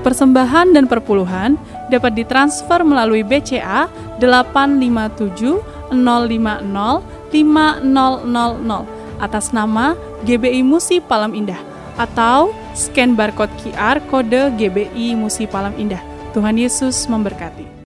persembahan dan perpuluhan dapat ditransfer melalui BCA 857 050 5000 atas nama GBI Musi Palam Indah atau scan barcode QR kode GBI Musi Palam Indah. Tuhan Yesus memberkati.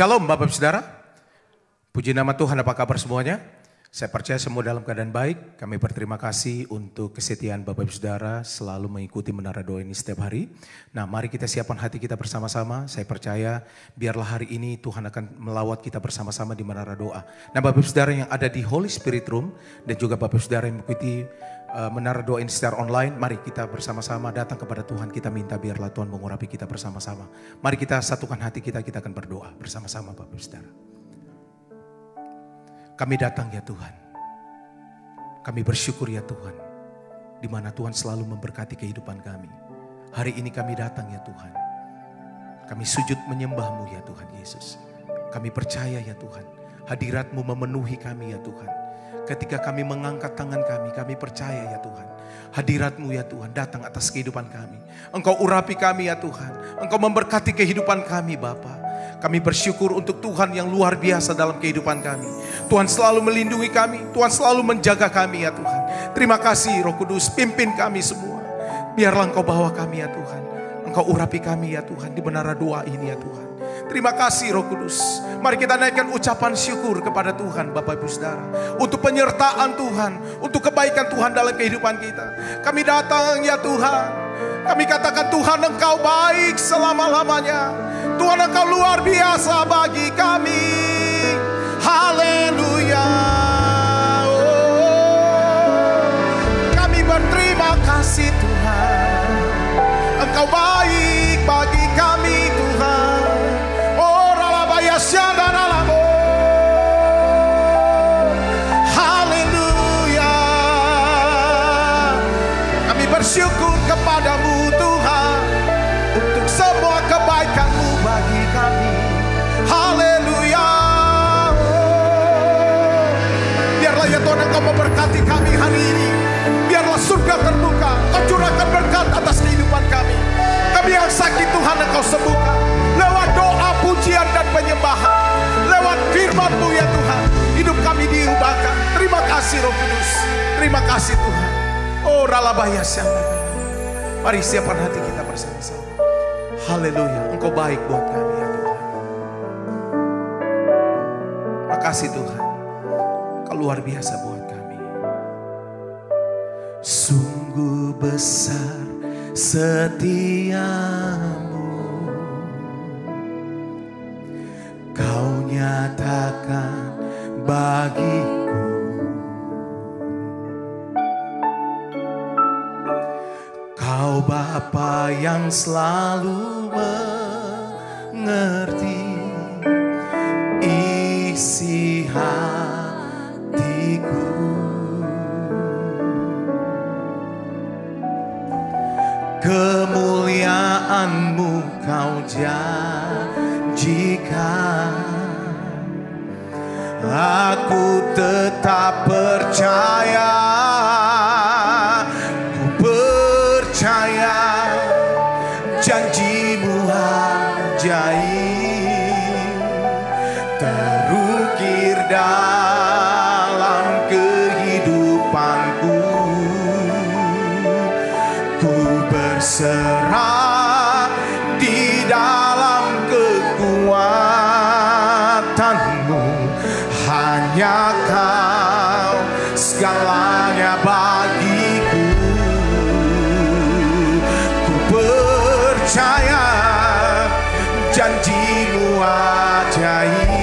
Shalom Bapak Ibu Saudara, puji nama Tuhan, apa kabar semuanya? Saya percaya semua dalam keadaan baik. Kami berterima kasih untuk kesetiaan Bapak Ibu Saudara selalu mengikuti Menara Doa ini setiap hari. Nah, mari kita siapkan hati kita bersama-sama. Saya percaya biarlah hari ini Tuhan akan melawat kita bersama-sama di Menara Doa. Nah, Bapak Ibu Saudara yang ada di Holy Spirit Room dan juga Bapak Ibu Saudara yang mengikuti Menara Doa ini secara online, mari kita bersama-sama datang kepada Tuhan. Kita minta biarlah Tuhan mengurapi kita bersama-sama. Mari kita satukan hati kita akan berdoa bersama-sama Bapak Ibu Saudara. Kami datang ya Tuhan, kami bersyukur ya Tuhan, di mana Tuhan selalu memberkati kehidupan kami. Hari ini kami datang ya Tuhan, kami sujud menyembah-Mu ya Tuhan Yesus. Kami percaya ya Tuhan, hadirat-Mu memenuhi kami ya Tuhan. Ketika kami mengangkat tangan kami percaya ya Tuhan, hadirat-Mu ya Tuhan datang atas kehidupan kami. Engkau urapi kami ya Tuhan, Engkau memberkati kehidupan kami Bapa. Kami bersyukur untuk Tuhan yang luar biasa dalam kehidupan kami. Tuhan selalu melindungi kami, Tuhan selalu menjaga kami ya Tuhan. Terima kasih Roh Kudus, pimpin kami semua. Biarlah Engkau bawa kami ya Tuhan. Engkau urapi kami ya Tuhan di Menara Doa ini ya Tuhan. Terima kasih Roh Kudus. Mari kita naikkan ucapan syukur kepada Tuhan Bapak Ibu Saudara. Untuk penyertaan Tuhan, untuk kebaikan Tuhan dalam kehidupan kita. Kami datang ya Tuhan. Kami katakan Tuhan Engkau baik selama-lamanya. Tuhan Engkau luar biasa bagi kami. Haleluya. Kami berterima kasih Tuhan. Engkau baik bagi kami Tuhan. Oh ralabaya syadaralamo. Haleluya. Kami bersyukur kepadamu Tuhan, untuk semua kebaikan-Mu bagi kami. Haleluya. Biarlah ya Tuhan Engkau memberkati kami hari ini. Biarlah surga terbuka, Kau curahkan berkat atas kehidupan kami. Kami yang sakit Tuhan Engkau sembuhkan. Lewat doa, pujian dan penyembahan. Lewat firman-Mu ya Tuhan, hidup kami diubahkan. Terima kasih Roh Kudus. Terima kasih Tuhan. Oh ralabaya syanda. Mari siapkan hati kita bersama-sama. Haleluya, Engkau baik buat kami ya Tuhan. Makasih Tuhan, Kau luar biasa buat kami. Sungguh besar setiamu, Kau nyatakan bagiku. Kau Bapa yang selalu mengerti isi hatiku. Kemuliaan-Mu Kau janjikan, aku tetap percaya. Ku percaya janji-Mu ajaib terukir dalam kehidupanku. Ku berserah di dalam kekuatan-Mu, hanya Kau segalanya bagiku. Ku percaya janji-Mu ajaib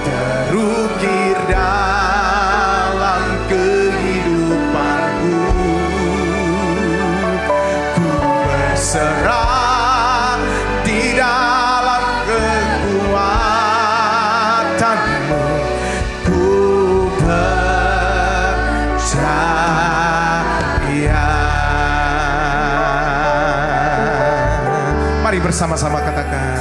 terukir dalam kehidupanku. Ku berserah di dalam kekuatan-Mu. Ku percaya. Mari bersama-sama katakan,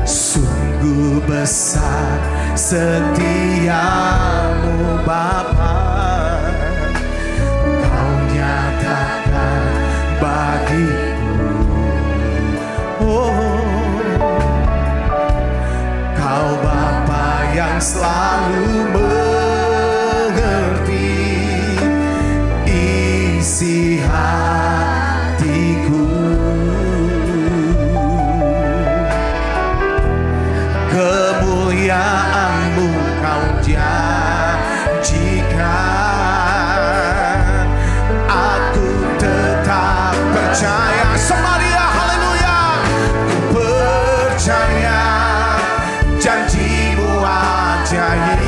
sungguh besar setiamu Bapa, Kau nyatakan bagiku. Oh, Kau Bapa yang selalu mengerti isi hatiku. Kemuliaan-Mu Kau janjikan, aku tetap percaya. Semaria, haleluya. Ku percaya janji-Mu ajaib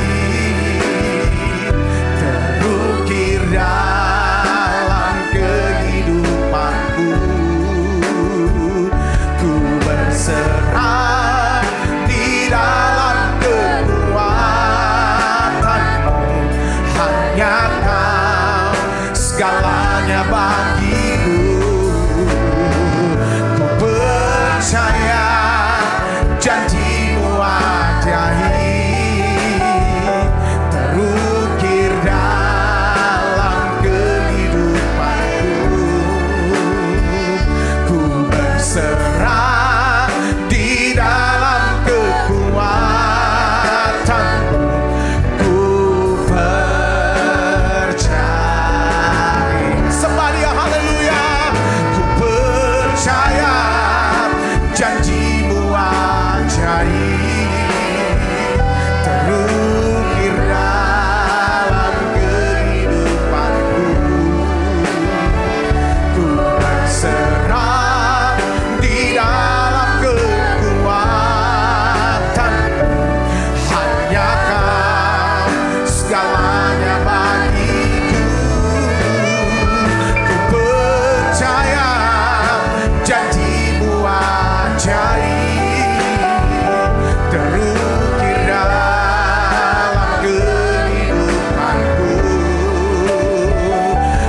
terukir dalam kehidupanku. Ku berserah di dalam kekuatan-Mu, hanya Kau segalanya bagiku. Ku percaya janji-Mu ajaib terukir dalam kehidupanku. Ku berserah di dalam kekuatan-Mu. Ku percaya. Sembadia, haleluya. Ku percaya janji-Mu ajaib terukir dalam kehidupanku. Ku berserah di dalam kekuatan-Mu, hanya Kau segalanya bagiku. Ku percaya janji-Mu ajaib terukir dalam kehidupanku.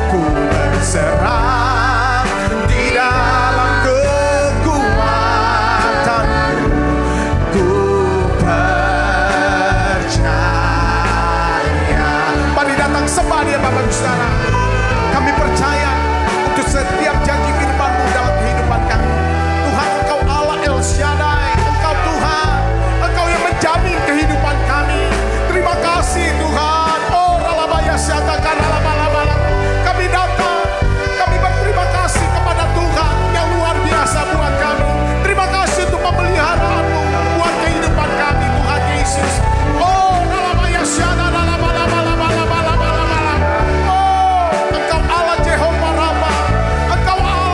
Ku berserah di dalam kekuatan-Mu. Ku percaya. Mari datang sembah Dia Bapak Ibu Saudara. Kami percaya untuk setiap janji firman-Mu dalam kehidupan kami. Tuhan, Engkau Allah El Shaddai. Engkau Tuhan, Engkau yang menjamin kehidupan kami. Terima kasih Tuhan. Oh, ralabaya syatakan ralabalabala. Kami datang, kami berterima kasih kepada Tuhan yang luar biasa buat kami. Terima kasih untuk pemeliharaan-Mu buat kehidupan kami, Tuhan Yesus. Oh, ralabaya syatakan ralabalabala. Oh, Engkau Allah Jehovah Rabbah. Engkau Allah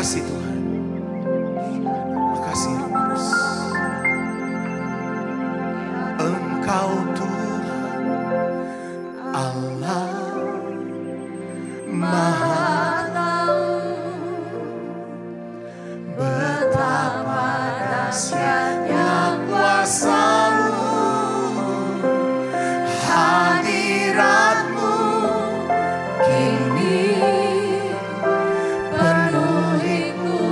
kasih Tuhan. Terima kasih Roh Kudus. Engkau Tuhan Allah Maha Tahu, betapa dahsyatnya kuasa-Mu, hadirat-Mu kini penuhi ku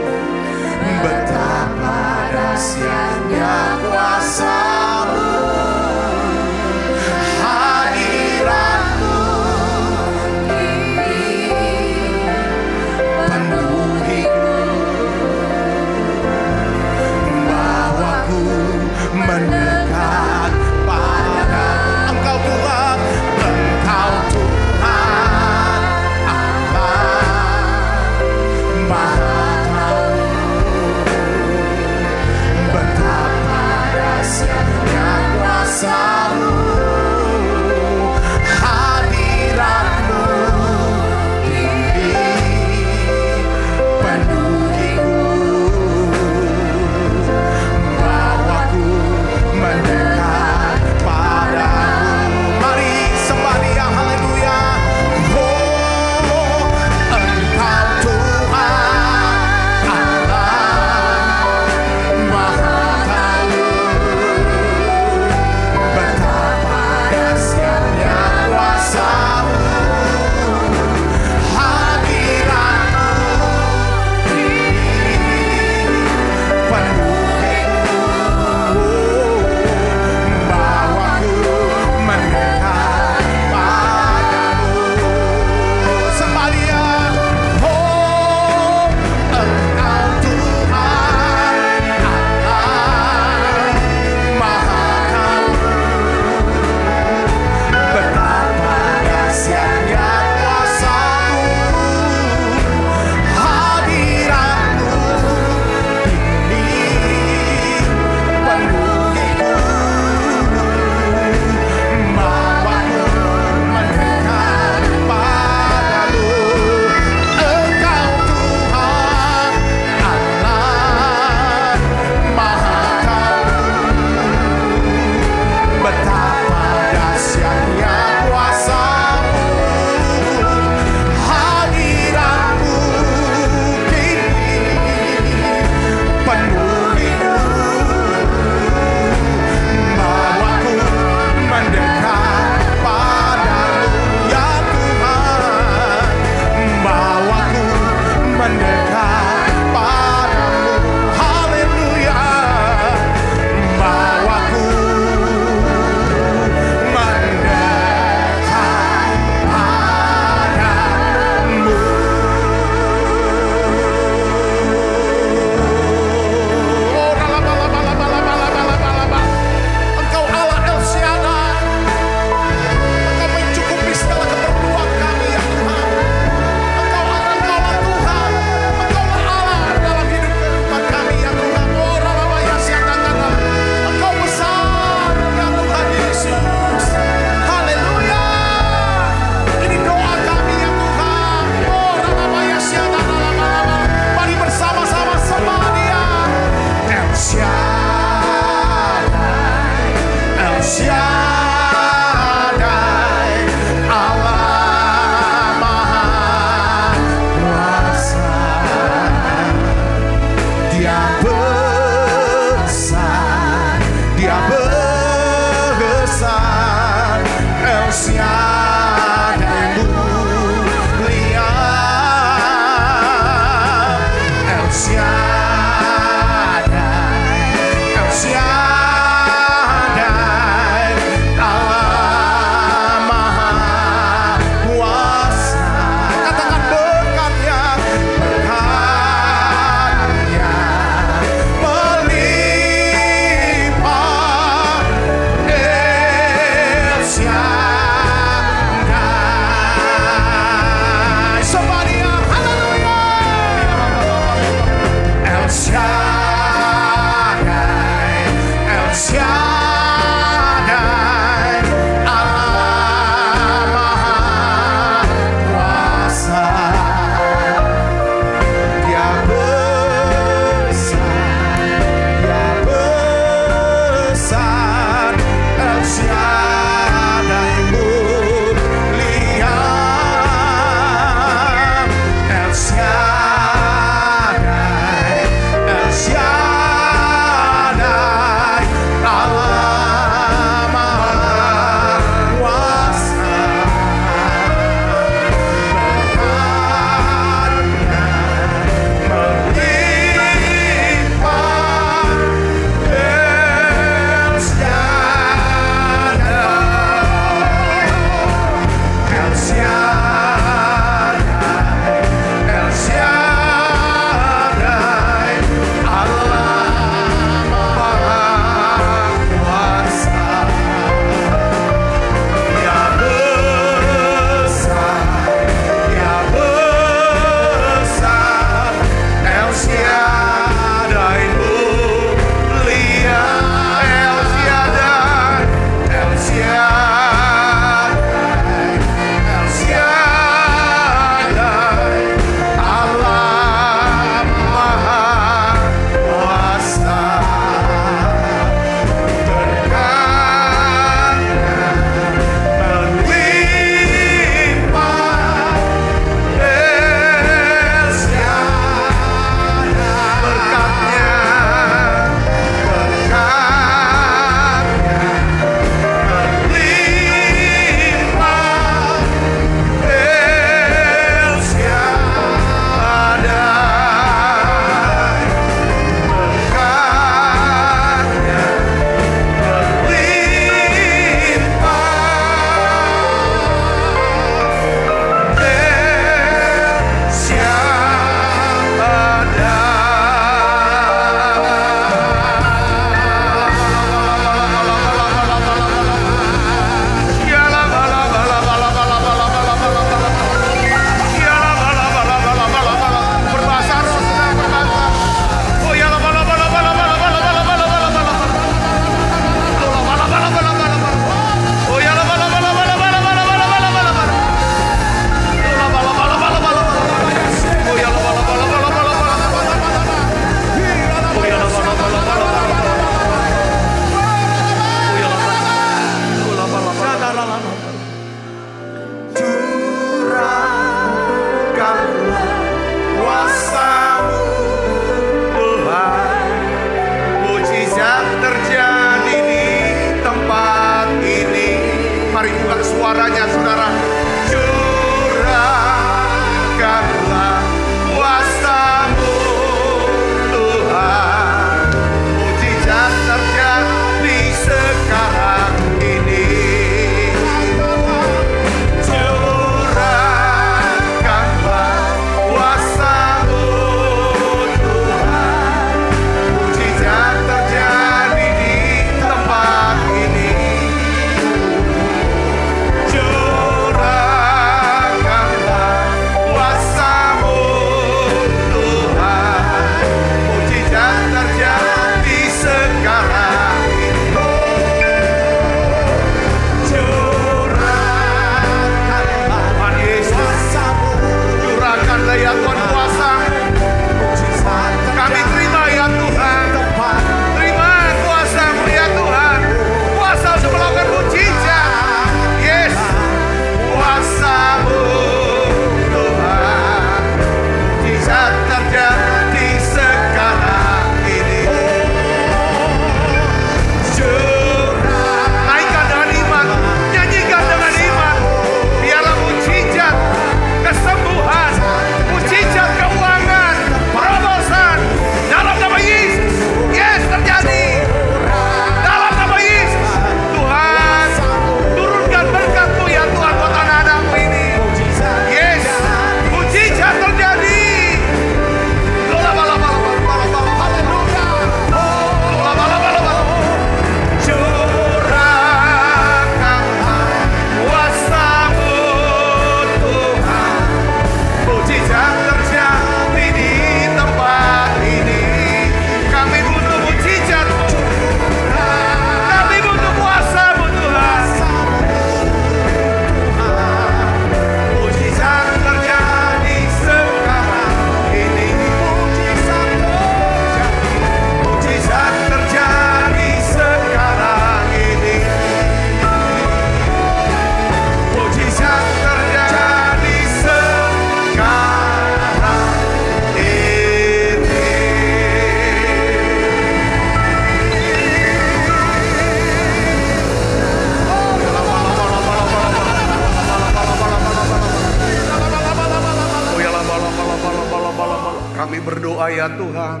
berdoa ya Tuhan,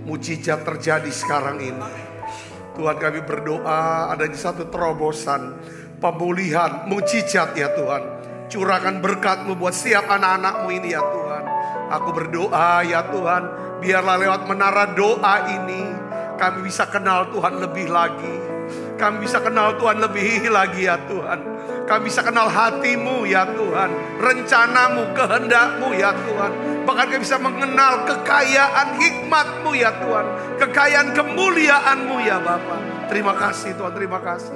mujizat terjadi sekarang ini. Tuhan, kami berdoa adanya satu terobosan, pemulihan, mujizat ya Tuhan. Curahkan berkat-Mu buat setiap anak-anak-Mu ini ya Tuhan. Aku berdoa ya Tuhan, biarlah lewat menara doa ini kami bisa kenal Tuhan lebih lagi. Kami bisa kenal Tuhan lebih lagi ya Tuhan. Kami bisa kenal hati-Mu ya Tuhan, rencana-Mu, kehendak-Mu ya Tuhan. Bahkan kami bisa mengenal kekayaan hikmat-Mu ya Tuhan, kekayaan kemuliaan-Mu ya Bapa. Terima kasih Tuhan, terima kasih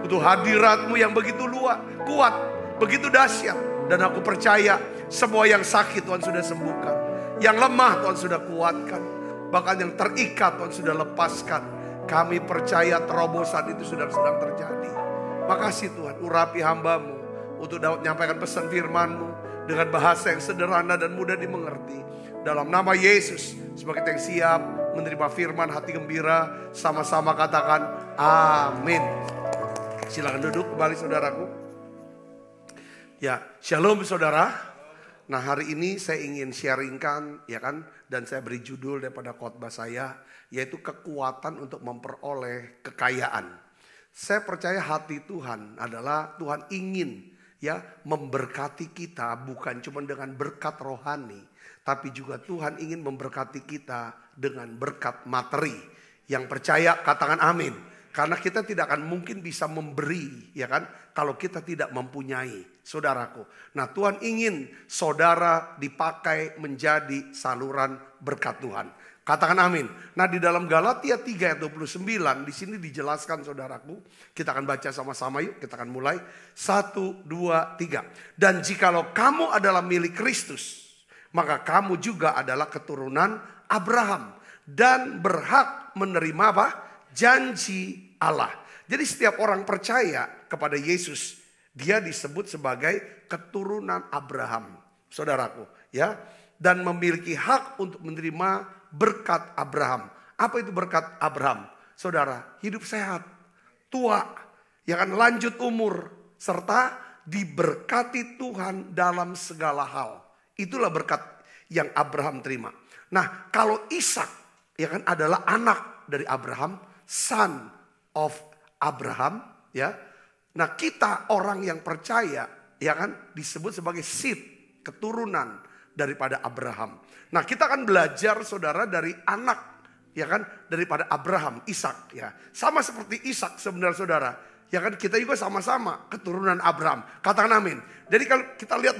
untuk hadirat-Mu yang begitu luas, kuat, begitu dahsyat. Dan aku percaya semua yang sakit Tuhan sudah sembuhkan, yang lemah Tuhan sudah kuatkan, bahkan yang terikat Tuhan sudah lepaskan. Kami percaya terobosan itu sedang terjadi. Makasih Tuhan, urapi hamba-Mu untuk dapat menyampaikan pesan firman-Mu dengan bahasa yang sederhana dan mudah dimengerti. Dalam nama Yesus, sebagai kita yang siap menerima firman, hati gembira, sama-sama katakan amin. Silakan duduk kembali saudaraku. Ya, shalom saudara. Nah, hari ini saya ingin sharingkan ya kan, dan saya beri judul daripada khotbah saya, yaitu kekuatan untuk memperoleh kekayaan. Saya percaya hati Tuhan adalah Tuhan ingin ya memberkati kita bukan cuma dengan berkat rohani, tapi juga Tuhan ingin memberkati kita dengan berkat materi. Yang percaya katakan amin. Karena kita tidak akan mungkin bisa memberi ya kan kalau kita tidak mempunyai, saudaraku. Nah, Tuhan ingin saudara dipakai menjadi saluran berkat Tuhan. Katakan amin. Nah, di dalam Galatia 3 ayat 29 di sini dijelaskan saudaraku. Kita akan baca sama-sama yuk. Kita akan mulai. 1, 2, 3. Dan jikalau kamu adalah milik Kristus, maka kamu juga adalah keturunan Abraham dan berhak menerima apa? Janji Allah. Jadi setiap orang percaya kepada Yesus, dia disebut sebagai keturunan Abraham, saudaraku, ya, dan memiliki hak untuk menerima berkat Abraham. Apa itu berkat Abraham? Saudara, hidup sehat, tua, ya kan, lanjut umur, serta diberkati Tuhan dalam segala hal. Itulah berkat yang Abraham terima. Nah, kalau Ishak, ya kan, adalah anak dari Abraham, son of Abraham, ya. Nah, kita orang yang percaya, ya kan, disebut sebagai seed, keturunan daripada Abraham. Nah, kita akan belajar saudara dari anak, ya kan, daripada Abraham, Ishak, ya. Sama seperti Ishak sebenarnya saudara, ya kan, kita juga sama-sama keturunan Abraham. Katakan amin. Jadi kalau kita lihat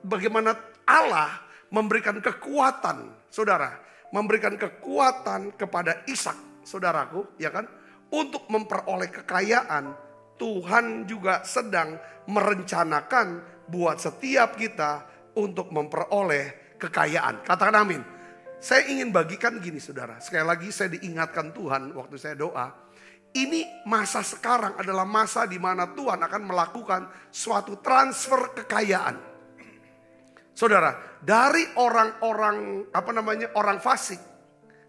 bagaimana Allah memberikan kekuatan, saudara, memberikan kekuatan kepada Ishak, saudaraku, ya kan, untuk memperoleh kekayaan. Tuhan juga sedang merencanakan buat setiap kita untuk memperoleh kekayaan. Katakan amin. Saya ingin bagikan gini saudara. Sekali lagi saya diingatkan Tuhan waktu saya doa. Ini masa sekarang adalah masa di mana Tuhan akan melakukan suatu transfer kekayaan. Saudara, dari orang-orang orang fasik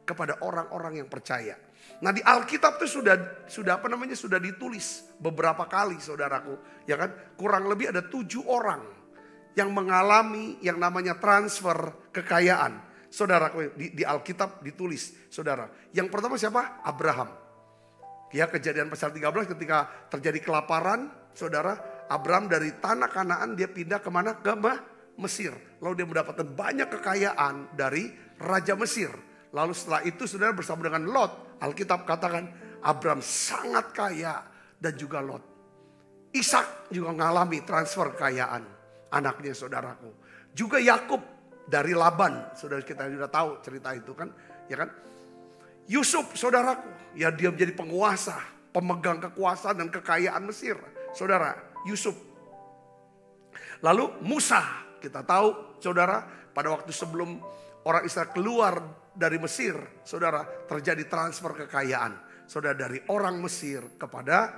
kepada orang-orang yang percaya. Nah, di Alkitab itu sudah ditulis beberapa kali saudaraku, ya kan? Kurang lebih ada 7 orang yang mengalami yang namanya transfer kekayaan. Saudaraku, di Alkitab ditulis, saudara. Yang pertama siapa? Abraham. Ya, Kejadian pasal 13 ketika terjadi kelaparan, saudara, Abraham dari tanah Kanaan dia pindah kemana? Ke Mesir. Lalu dia mendapatkan banyak kekayaan dari Raja Mesir. Lalu setelah itu saudara bersama dengan Lot, Alkitab katakan Abraham sangat kaya dan juga Lot. Ishak juga mengalami transfer kekayaan anaknya saudaraku. Juga Yakub dari Laban, saudara kita sudah tahu cerita itu kan, ya kan? Yusuf saudaraku, ya dia menjadi penguasa, pemegang kekuasaan dan kekayaan Mesir, saudara, Yusuf. Lalu Musa, kita tahu saudara, pada waktu sebelum orang Israel keluar dari Mesir, saudara, terjadi transfer kekayaan. Saudara, dari orang Mesir kepada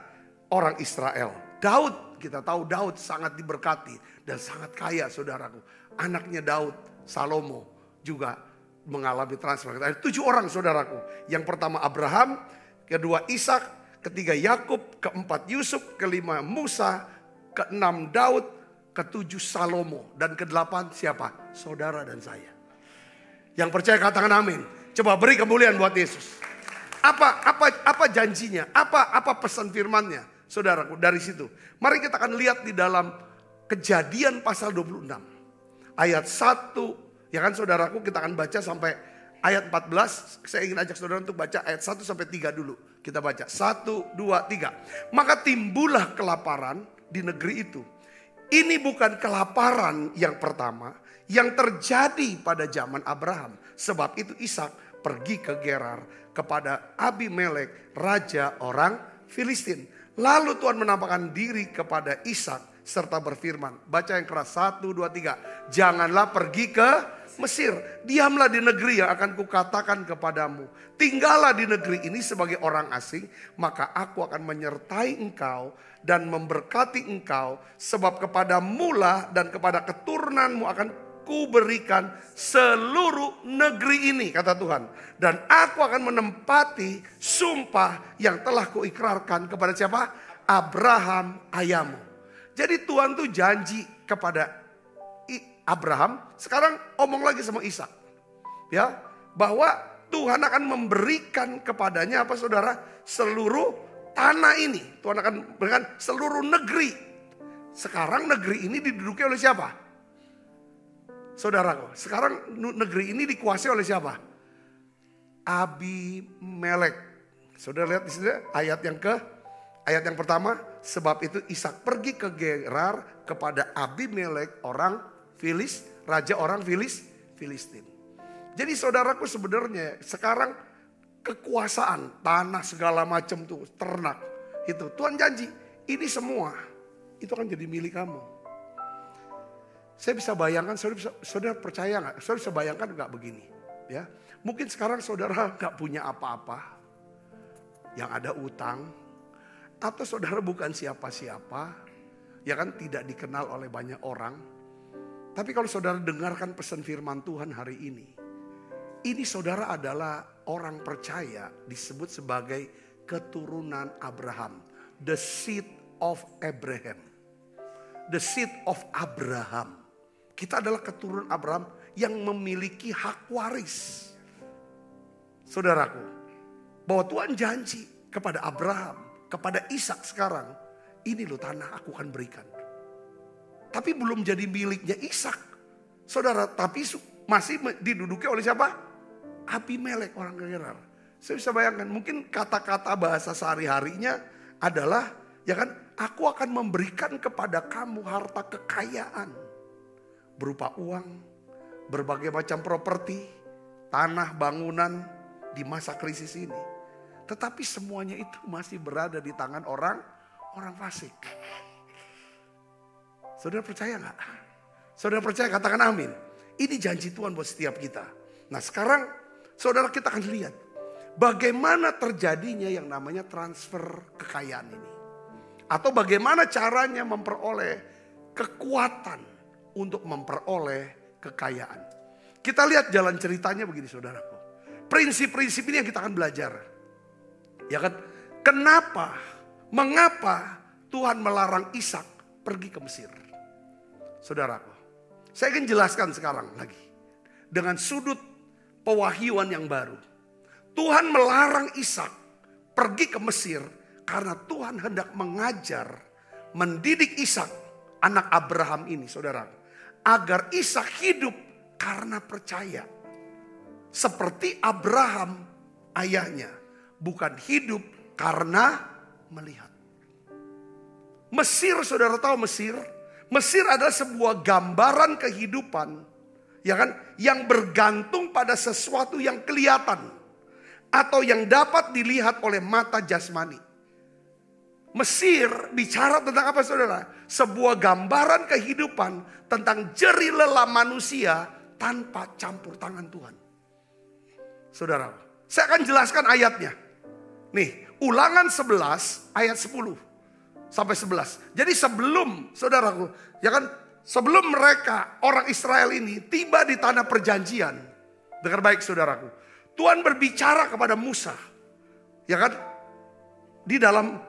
orang Israel. Daud, kita tahu Daud sangat diberkati dan sangat kaya saudaraku. Anaknya Daud, Salomo juga mengalami transfer. Ada 7 orang saudaraku. Yang pertama Abraham, kedua Ishak, ketiga Yakub, keempat Yusuf, kelima Musa, keenam Daud, ketujuh Salomo, dan kedelapan siapa? Saudara dan saya. Yang percaya katakan amin. Coba beri kemuliaan buat Yesus. Apa janjinya? Apa pesan firman-Nya? Saudaraku, dari situ. Mari kita akan lihat di dalam Kejadian pasal 26. Ayat 1. Ya kan saudaraku, kita akan baca sampai ayat 14. Saya ingin ajak saudara untuk baca ayat 1 sampai 3 dulu. Kita baca 1, 2, 3. Maka timbullah kelaparan di negeri itu. Ini bukan kelaparan yang pertama yang terjadi pada zaman Abraham. Sebab itu Ishak pergi ke Gerar kepada Abimelek, raja orang Filistin. Lalu Tuhan menampakkan diri kepada Ishak serta berfirman. Baca yang keras, 1, 2, 3. Janganlah pergi ke Mesir. Diamlah di negeri yang akan kukatakan kepadamu. Tinggallah di negeri ini sebagai orang asing. Maka aku akan menyertai engkau dan memberkati engkau. Sebab kepadamu lah dan kepada keturunanmu akan kuberikan seluruh negeri ini, kata Tuhan. Dan aku akan menempati sumpah yang telah kuikrarkan kepada siapa? Abraham ayahmu. Jadi Tuhan tuh janji kepada Abraham, sekarang omong lagi sama Ishak. Ya, bahwa Tuhan akan memberikan kepadanya apa saudara? Seluruh tanah ini. Tuhan akan berikan seluruh negeri. Sekarang negeri ini diduduki oleh siapa? Saudaraku, sekarang negeri ini dikuasai oleh siapa? Abimelek. Saudara lihat di sini ayat yang pertama, sebab itu Ishak pergi ke Gerar kepada Abimelek orang raja orang Filistin. Jadi saudaraku sebenarnya sekarang kekuasaan tanah segala macam tuh, ternak itu Tuhan janji ini semua itu akan jadi milik kamu. Saya bisa bayangkan, saudara percaya nggak? Saudara bisa bayangkan nggak begini? Ya, mungkin sekarang saudara nggak punya apa-apa, yang ada utang. Atau saudara bukan siapa-siapa, ya kan tidak dikenal oleh banyak orang. Tapi kalau saudara dengarkan pesan firman Tuhan hari ini saudara adalah orang percaya disebut sebagai keturunan Abraham. The seed of Abraham. The seed of Abraham. Kita adalah keturunan Abraham yang memiliki hak waris. Saudaraku, bahwa Tuhan janji kepada Abraham, kepada Ishak sekarang, ini loh tanah aku akan berikan. Tapi belum jadi miliknya Ishak. Saudara, tapi masih diduduki oleh siapa? Abimelek orang Gerar. Saya bisa bayangkan, mungkin kata-kata bahasa sehari-harinya adalah, ya kan, aku akan memberikan kepada kamu harta kekayaan. Berupa uang, berbagai macam properti, tanah, bangunan di masa krisis ini. Tetapi semuanya itu masih berada di tangan orang fasik. Saudara percaya gak? Saudara percaya katakan amin. Ini janji Tuhan buat setiap kita. Nah sekarang saudara kita akan lihat. Bagaimana terjadinya yang namanya transfer kekayaan ini. Atau bagaimana caranya memperoleh kekuatan untuk memperoleh kekayaan. Kita lihat jalan ceritanya begini saudaraku. Prinsip-prinsip ini yang kita akan belajar. Ya kan? Mengapa Tuhan melarang Ishak pergi ke Mesir? Saudaraku, saya ingin jelaskan sekarang lagi. Dengan sudut pewahyuan yang baru. Tuhan melarang Ishak pergi ke Mesir karena Tuhan hendak mengajar, mendidik Ishak, anak Abraham ini, saudara. Agar Ishak hidup karena percaya. Seperti Abraham ayahnya. Bukan hidup karena melihat. Mesir, saudara tahu Mesir? Mesir adalah sebuah gambaran kehidupan, ya kan? Yang bergantung pada sesuatu yang kelihatan atau yang dapat dilihat oleh mata jasmani. Mesir bicara tentang apa saudara? Sebuah gambaran kehidupan tentang jerih lelah manusia tanpa campur tangan Tuhan. Saudara, saya akan jelaskan ayatnya. Nih, Ulangan 11 ayat 10 sampai 11. Jadi sebelum, saudaraku, ya kan, sebelum mereka orang Israel ini tiba di tanah perjanjian, dengar baik saudaraku, Tuhan berbicara kepada Musa, ya kan, di dalam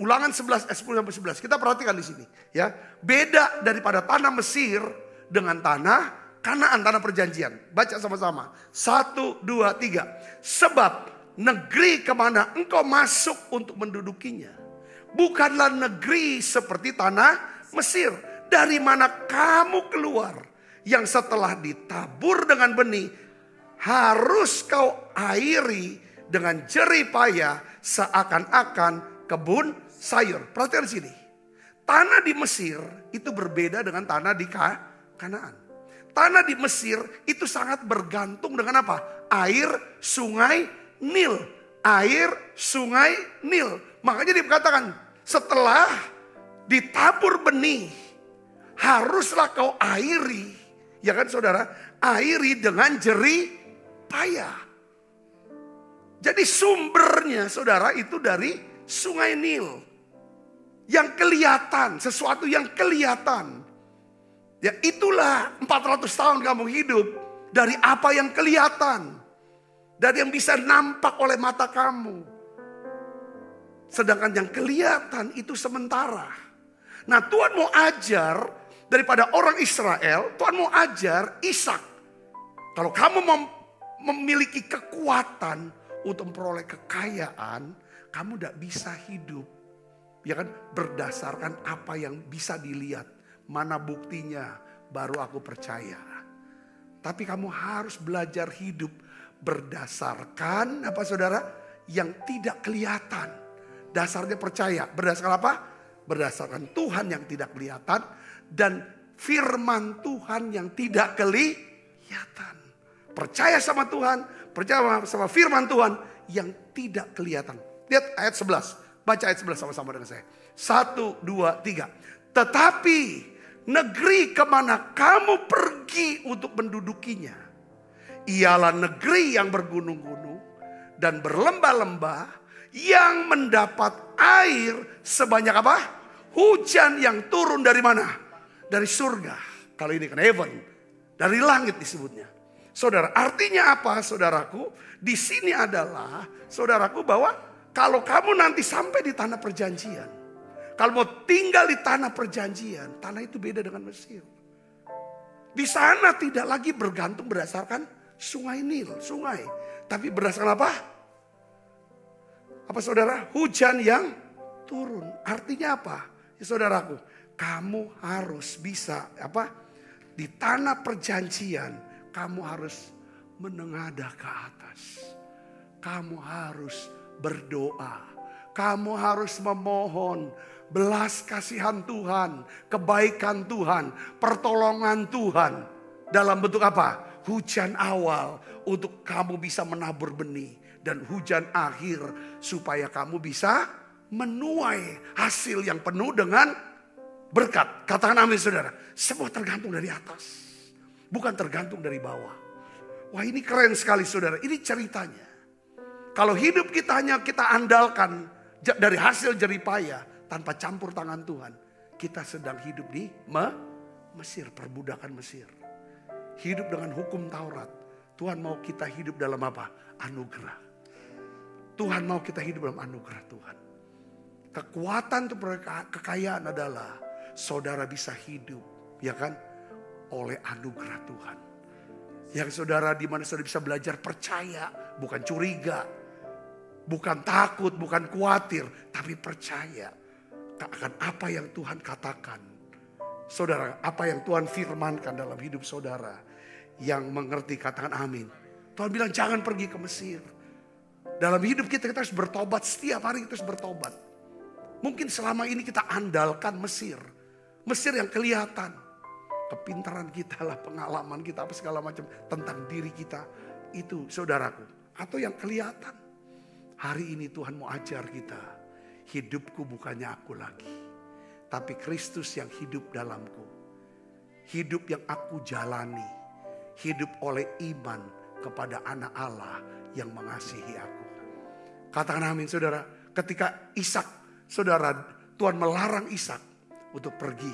Ulangan 11 ayat 10 sampai 11. Kita perhatikan di sini, ya, beda daripada tanah Mesir dengan tanah Kanaan, tanah perjanjian. Baca sama-sama. 1, 2, 3. Sebab negeri kemana engkau masuk untuk mendudukinya bukanlah negeri seperti tanah Mesir, dari mana kamu keluar, yang setelah ditabur dengan benih harus kau airi dengan jerih payah seakan-akan kebun sayur. Perhatikan sini. Tanah di Mesir itu berbeda dengan tanah di Kanaan. Tanah di Mesir itu sangat bergantung dengan apa? Air sungai Nil. Air sungai Nil. Makanya dikatakan setelah ditabur benih haruslah kau airi. Ya kan saudara? Airi dengan jerih payah. Jadi sumbernya saudara itu dari sungai Nil. Yang kelihatan, sesuatu yang kelihatan. Ya itulah 400 tahun kamu hidup dari apa yang kelihatan. Dari yang bisa nampak oleh mata kamu. Sedangkan yang kelihatan itu sementara. Nah Tuhan mau ajar daripada orang Israel, Tuhan mau ajar Ishak. Kalau kamu memiliki kekuatan untuk memperoleh kekayaan, kamu tidak bisa hidup. Ya kan, berdasarkan apa yang bisa dilihat. Mana buktinya, baru aku percaya. Tapi kamu harus belajar hidup berdasarkan apa saudara? Yang tidak kelihatan. Dasarnya percaya. Berdasarkan apa? Berdasarkan Tuhan yang tidak kelihatan. Dan firman Tuhan yang tidak kelihatan. Percaya sama Tuhan. Percaya sama firman Tuhan yang tidak kelihatan. Lihat ayat 11. Baca ayat 11 sama-sama dengan saya. 1, 2, 3. Tetapi negeri kemana kamu pergi untuk mendudukinya ialah negeri yang bergunung-gunung dan berlembah-lembah yang mendapat air sebanyak apa? Hujan yang turun dari mana? Dari surga. Kalau ini kan heaven, dari langit disebutnya. Saudara, artinya apa saudaraku? Di sini adalah saudaraku bahwa kalau kamu nanti sampai di tanah perjanjian, kalau mau tinggal di tanah perjanjian, tanah itu beda dengan Mesir. Di sana tidak lagi bergantung berdasarkan sungai Nil, sungai. Tapi berdasarkan apa? Apa saudara? Hujan yang turun. Artinya apa? Ya saudaraku, kamu harus bisa apa? Di tanah perjanjian, kamu harus menengadah ke atas. Kamu harus berdoa. Kamu harus memohon belas kasihan Tuhan, kebaikan Tuhan, pertolongan Tuhan. Dalam bentuk apa? Hujan awal untuk kamu bisa menabur benih. Dan hujan akhir supaya kamu bisa menuai hasil yang penuh dengan berkat. Katakan amin saudara. Semua tergantung dari atas. Bukan tergantung dari bawah. Wah ini keren sekali saudara. Ini ceritanya. Kalau hidup kita hanya kita andalkan dari hasil jerih payah tanpa campur tangan Tuhan. Kita sedang hidup di Mesir, perbudakan Mesir. Hidup dengan hukum Taurat. Tuhan mau kita hidup dalam apa? Anugerah. Tuhan mau kita hidup dalam anugerah Tuhan. Kekuatan untuk kekayaan adalah saudara bisa hidup, ya kan? Oleh anugerah Tuhan. Yang saudara di mana saudara bisa belajar percaya, bukan curiga, bukan takut, bukan khawatir, tapi percaya akan apa yang Tuhan katakan. Saudara, apa yang Tuhan firmankan dalam hidup saudara. Yang mengerti katakan amin. Tuhan bilang jangan pergi ke Mesir. Dalam hidup kita harus bertobat. Setiap hari kita harus bertobat. Mungkin selama ini kita andalkan Mesir. Mesir yang kelihatan. Kepintaran kita lah, pengalaman kita, apa segala macam. Tentang diri kita. Itu saudaraku. Atau yang kelihatan. Hari ini Tuhan mau ajar kita. Hidupku bukannya aku lagi. Tapi Kristus yang hidup dalamku. Hidup yang aku jalani. Hidup oleh iman kepada anak Allah yang mengasihi aku. Katakan amin saudara. Ketika Ishak, saudara, Tuhan melarang Ishak untuk pergi.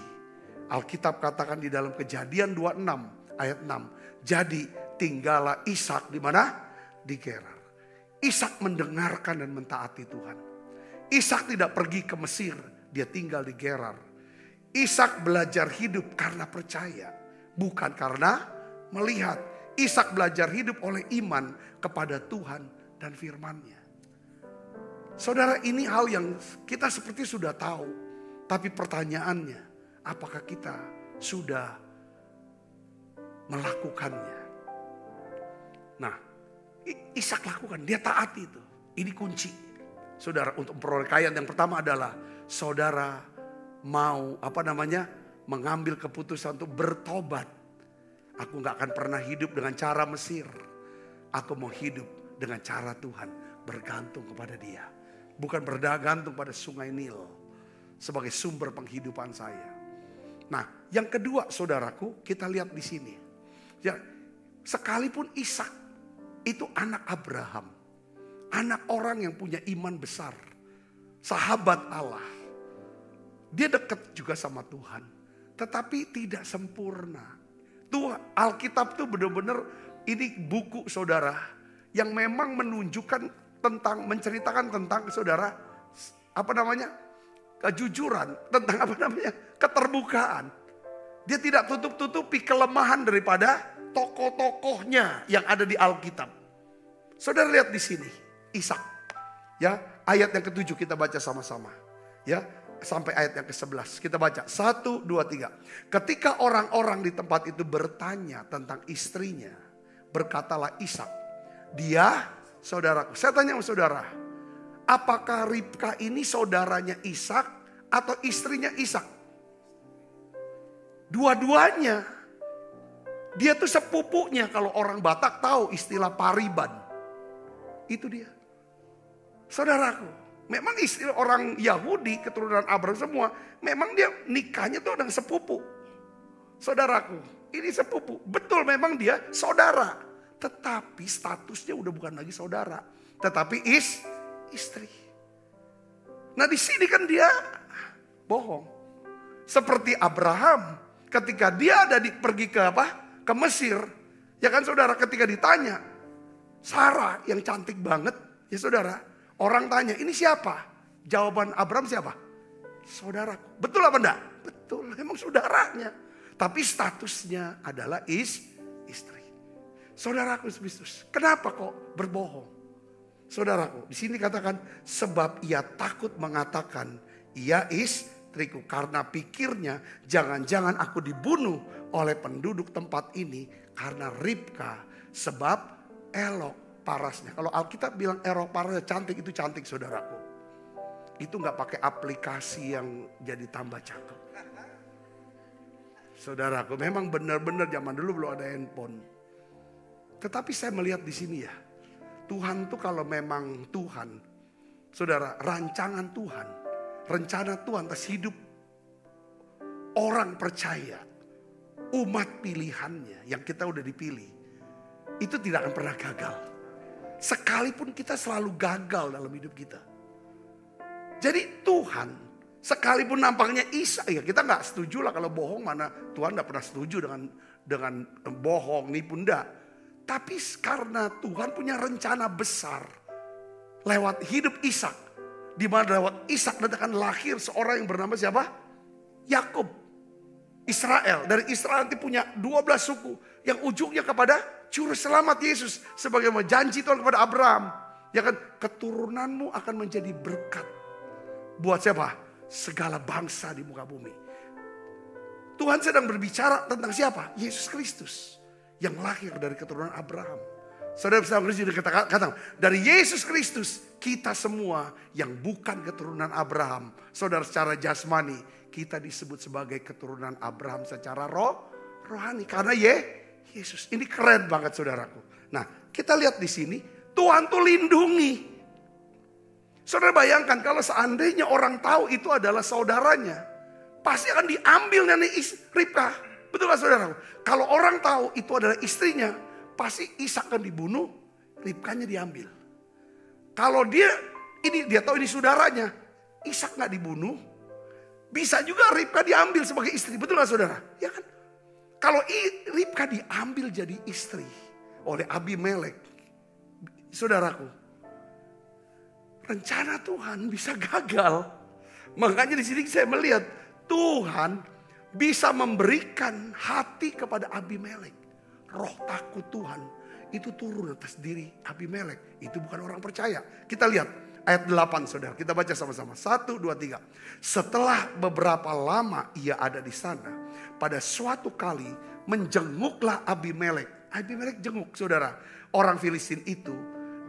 Alkitab katakan di dalam Kejadian 26 ayat 6. Jadi tinggallah Ishak di mana? Di Gerar. Ishak mendengarkan dan mentaati Tuhan. Ishak tidak pergi ke Mesir, dia tinggal di Gerar. Ishak belajar hidup karena percaya, bukan karena melihat Ishak belajar hidup oleh iman kepada Tuhan dan firman-Nya. Saudara, ini hal yang kita seperti sudah tahu. Tapi pertanyaannya, apakah kita sudah melakukannya? Nah, Ishak lakukan, dia taati itu. Ini kunci. Saudara, untuk memperoleh kekayaan yang pertama adalah saudara mau mengambil keputusan untuk bertobat. Aku gak akan pernah hidup dengan cara Mesir. Aku mau hidup dengan cara Tuhan, bergantung kepada Dia. Bukan bergantung pada sungai Nil sebagai sumber penghidupan saya. Nah, yang kedua saudaraku, kita lihat di sini. Ya, sekalipun Ishak itu anak Abraham, anak orang yang punya iman besar, sahabat Allah. Dia dekat juga sama Tuhan, tetapi tidak sempurna. Tuh, Alkitab tuh benar-benar ini buku saudara yang memang menunjukkan menceritakan tentang saudara kejujuran, tentang keterbukaan. Dia tidak tutup-tutupi kelemahan daripada tokoh-tokohnya yang ada di Alkitab. Saudara lihat di sini, Ishak. Ya, ayat yang ke-7 kita baca sama-sama. Ya, sampai ayat yang ke-11 kita baca. 1, 2, 3. Ketika orang-orang di tempat itu bertanya tentang istrinya, berkatalah Ishak, dia saudaraku. Saya tanya sama saudara, apakah Ribka ini saudaranya Ishak atau istrinya Ishak? Dua-duanya. Dia tuh sepupunya, kalau orang Batak tahu istilah pariban. Itu dia. Saudaraku, memang istri orang Yahudi, keturunan Abraham semua, memang dia nikahnya tuh dengan sepupu. Saudaraku, ini sepupu. Betul, memang dia saudara. Tetapi statusnya udah bukan lagi saudara. Tetapi istri. Nah, di sini kan dia bohong. Seperti Abraham ketika dia pergi ke Mesir. Ya kan saudara, ketika ditanya, Sarah yang cantik banget. Ya saudara, orang tanya, ini siapa? Jawaban Abraham siapa? Saudaraku. Betul apa enggak? Betul, memang saudaranya. Tapi statusnya adalah istri. Saudaraku Kristus, kenapa kok berbohong? Saudaraku, di sini katakan, sebab ia takut mengatakan, ia istriku. Karena pikirnya, jangan-jangan aku dibunuh oleh penduduk tempat ini karena Ribka, sebab elok parasnya. Kalau Alkitab bilang elok parasnya, cantik, itu cantik saudaraku. Itu gak pakai aplikasi yang jadi tambah cakep. Saudaraku, memang benar-benar zaman dulu belum ada handphone. Tetapi saya melihat di sini ya, Tuhan tuh kalau memang Tuhan, saudara, rancangan Tuhan, rencana Tuhan atas hidup orang percaya, umat pilihannya yang kita udah dipilih, itu tidak akan pernah gagal. Sekalipun kita selalu gagal dalam hidup kita. Jadi Tuhan, sekalipun nampaknya ya kita nggak setuju lah kalau bohong, mana Tuhan nggak pernah setuju dengan bohong, nipu, enggak. Tapi karena Tuhan punya rencana besar lewat hidup Ishak, di mana lewat Ishak nanti akan lahir seorang yang bernama siapa? Yakub, Israel. Dari Israel nanti punya 12 suku yang ujungnya kepada juru selamat Yesus, sebagaimana janji Tuhan kepada Abraham. Ya kan, keturunanmu akan menjadi berkat buat siapa? Segala bangsa di muka bumi. Tuhan sedang berbicara tentang siapa? Yesus Kristus yang lahir dari keturunan Abraham. Saudara bisa katakan, dari Yesus Kristus kita semua yang bukan keturunan Abraham, saudara, secara jasmani kita disebut sebagai keturunan Abraham secara rohani karena Yesus. Ini keren banget saudaraku. Nah, kita lihat di sini Tuhan tuh lindungi. Saudara bayangkan kalau seandainya orang tahu itu adalah saudaranya, pasti akan diambil nenek Ribka. Betul gak saudara? Kalau orang tahu itu adalah istrinya, pasti Ishak akan dibunuh, Ribkanya diambil. Kalau dia tahu ini saudaranya, Ishak gak dibunuh, bisa juga Ribka diambil sebagai istri. Betul gak saudara? Ya kan? Kalau Ribka diambil jadi istri oleh Abimelek, saudaraku, rencana Tuhan bisa gagal. Makanya di sini saya melihat Tuhan bisa memberikan hati kepada Abimelek. roh takut Tuhan itu turun atas diri Abimelek. Itu bukan orang percaya. Kita lihat ayat 8 saudara. Kita baca sama-sama. 1, 2, 3. Setelah beberapa lama ia ada di sana, pada suatu kali menjenguklah Abimelek. Abimelek jenguk saudara orang Filistin itu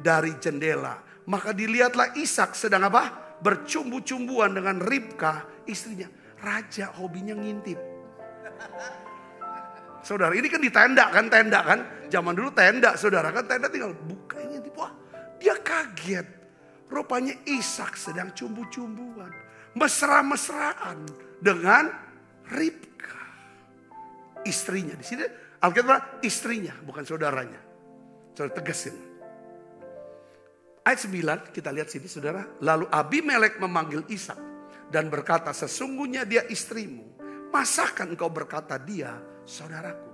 dari jendela. Maka dilihatlah Ishak sedang apa? Bercumbu-cumbuan dengan Ribka istrinya. Raja hobinya ngintip. Saudara, ini kan di tenda kan? Zaman dulu tenda, saudara kan tenda tinggal buka ngintip. Wah, dia kaget. Rupanya Ishak sedang cumbu-cumbuan, mesra-mesraan dengan Ribka, istrinya. Di sini Alkitab istrinya, bukan saudaranya. Saudara tegasin. Ayat 9 kita lihat sini saudara. Lalu Abimelek memanggil Ishak dan berkata, sesungguhnya dia istrimu. Masakah engkau berkata dia saudaraku?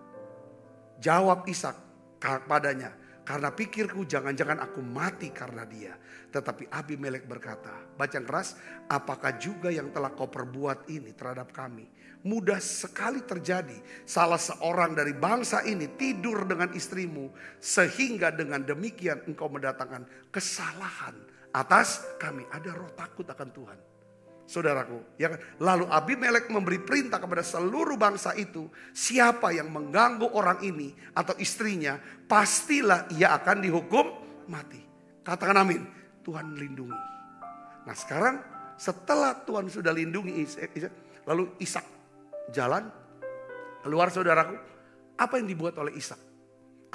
Jawab Ishak padanya, karena pikirku jangan-jangan aku mati karena dia. Tetapi Abimelek berkata, baca yang keras, apakah juga yang telah kau perbuat ini terhadap kami? Mudah sekali terjadi salah seorang dari bangsa ini tidur dengan istrimu, sehingga dengan demikian engkau mendatangkan kesalahan atas kami. Ada roh takut akan Tuhan. Saudaraku, ya kan? Lalu Abimelek memberi perintah kepada seluruh bangsa itu, siapa yang mengganggu orang ini atau istrinya, pastilah ia akan dihukum mati. Katakan amin. Tuhan lindungi. Nah sekarang setelah Tuhan sudah lindungi Ishak, lalu Ishak jalan keluar saudaraku. Apa yang dibuat oleh Ishak?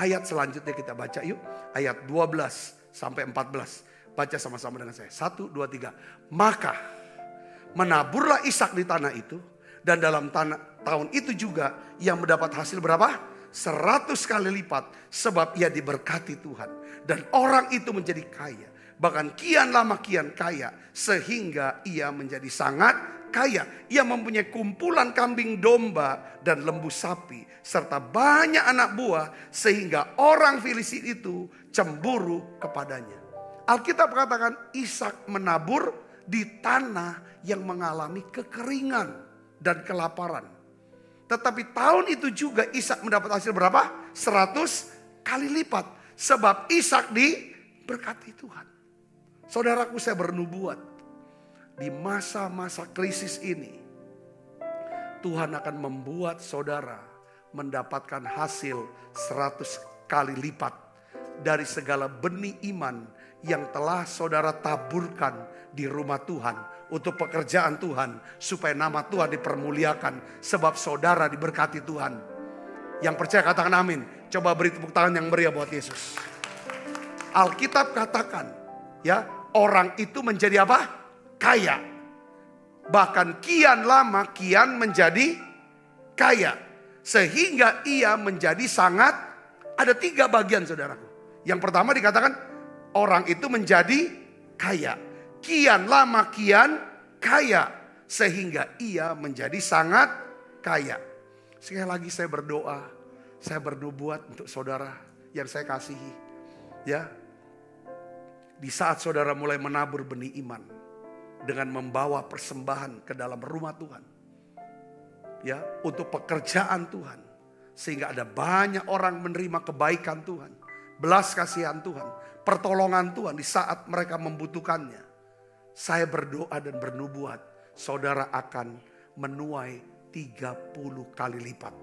Ayat selanjutnya kita baca yuk. Ayat 12 sampai 14. Baca sama-sama dengan saya. 1, 2, 3. Maka menaburlah Ishak di tanah itu. Dan dalam tahun itu juga ia mendapat hasil berapa? 100 kali lipat. Sebab ia diberkati Tuhan. Dan orang itu menjadi kaya. Bahkan kian lama kian kaya. Sehingga ia menjadi sangat kaya. Ia mempunyai kumpulan kambing domba dan lembu sapi. Serta banyak anak buah. Sehingga orang Filistin itu cemburu kepadanya. Alkitab katakan Ishak menabur di tanah yang mengalami kekeringan dan kelaparan. Tetapi tahun itu juga Ishak mendapat hasil berapa? 100 kali lipat. Sebab Ishak diberkati Tuhan. Saudaraku, saya bernubuat. Di masa-masa krisis ini, Tuhan akan membuat saudara mendapatkan hasil 100 kali lipat dari segala benih iman yang telah saudara taburkan di rumah Tuhan untuk pekerjaan Tuhan, supaya nama Tuhan dipermuliakan, sebab saudara diberkati Tuhan. Yang percaya katakan amin. Coba beri tepuk tangan yang meriah buat Yesus. Alkitab katakan, ya, orang itu menjadi apa? Kaya. Bahkan kian lama kian menjadi kaya. Sehingga ia menjadi sangat, ada 3 bagian saudaraku. Yang pertama dikatakan orang itu menjadi kaya. Kian lama kian kaya. Sehingga ia menjadi sangat kaya. Sekali lagi saya berdoa, saya bernubuat untuk saudara yang saya kasihi. Ya, di saat saudara mulai menabur benih iman dengan membawa persembahan ke dalam rumah Tuhan, ya, untuk pekerjaan Tuhan, sehingga ada banyak orang menerima kebaikan Tuhan, belas kasihan Tuhan, pertolongan Tuhan di saat mereka membutuhkannya. Saya berdoa dan bernubuat, saudara akan menuai 30 kali lipat.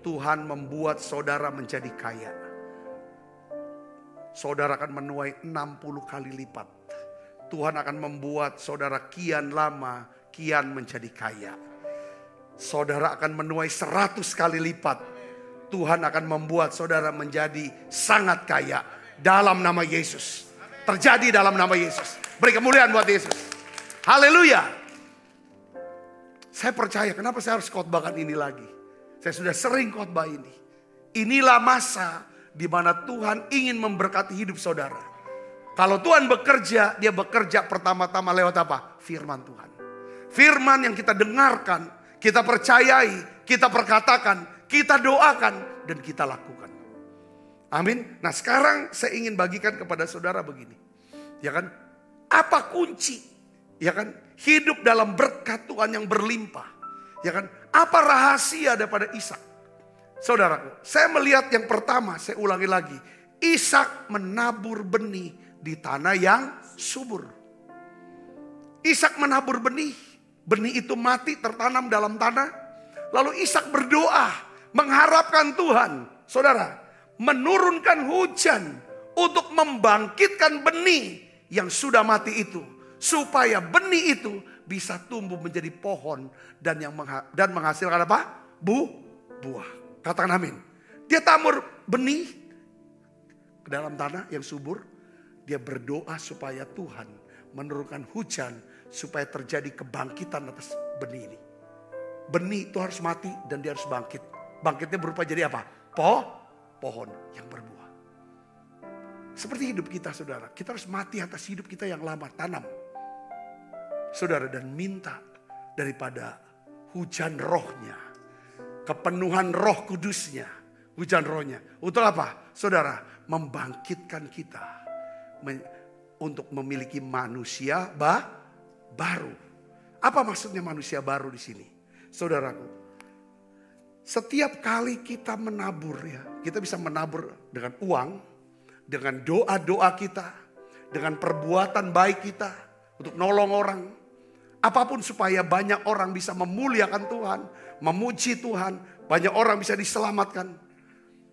Tuhan membuat saudara menjadi kaya. Saudara akan menuai 60 kali lipat. Tuhan akan membuat saudara kian lama, kian menjadi kaya. Saudara akan menuai 100 kali lipat. Tuhan akan membuat saudara menjadi sangat kaya. Dalam nama Yesus. Terjadi dalam nama Yesus. Beri kemuliaan buat Yesus. Haleluya. Saya percaya, kenapa saya harus khotbahkan ini lagi? Saya sudah sering khotbah ini. Inilah masa di mana Tuhan ingin memberkati hidup saudara. Kalau Tuhan bekerja, dia bekerja pertama-tama lewat apa? Firman Tuhan. Firman yang kita dengarkan, kita percayai, kita perkatakan, kita doakan, dan kita lakukan. Amin. Nah sekarang saya ingin bagikan kepada saudara begini. Ya kan? Apa kunci? Ya kan? Hidup dalam berkat Tuhan yang berlimpah. Ya kan? Apa rahasia daripada Ishak? Saudaraku, saya melihat yang pertama, saya ulangi lagi. Ishak menabur benih di tanah yang subur. Ishak menabur benih. Benih itu mati tertanam dalam tanah. Lalu Ishak berdoa mengharapkan Tuhan, saudara, menurunkan hujan untuk membangkitkan benih yang sudah mati itu. Supaya benih itu bisa tumbuh menjadi pohon dan menghasilkan apa? Buah. Katakan amin. Dia tabur benih ke dalam tanah yang subur. Dia berdoa supaya Tuhan menurunkan hujan supaya terjadi kebangkitan atas benih ini. Benih itu harus mati dan dia harus bangkit. Bangkitnya berupa jadi apa? Pohon yang berbuah. Seperti hidup kita, saudara. Kita harus mati atas hidup kita yang lama, tanam. Saudara, dan minta daripada hujan rohnya. Kepenuhan roh kudusnya. Hujan rohnya. Untuk apa? Saudara, membangkitkan kita. Untuk memiliki manusia baru. Apa maksudnya manusia baru di sini? Saudaraku, setiap kali kita menabur ya. Kita bisa menabur dengan uang. Dengan doa-doa kita. Dengan perbuatan baik kita. Untuk nolong orang. Apapun supaya banyak orang bisa memuliakan Tuhan. Memuji Tuhan. Banyak orang bisa diselamatkan.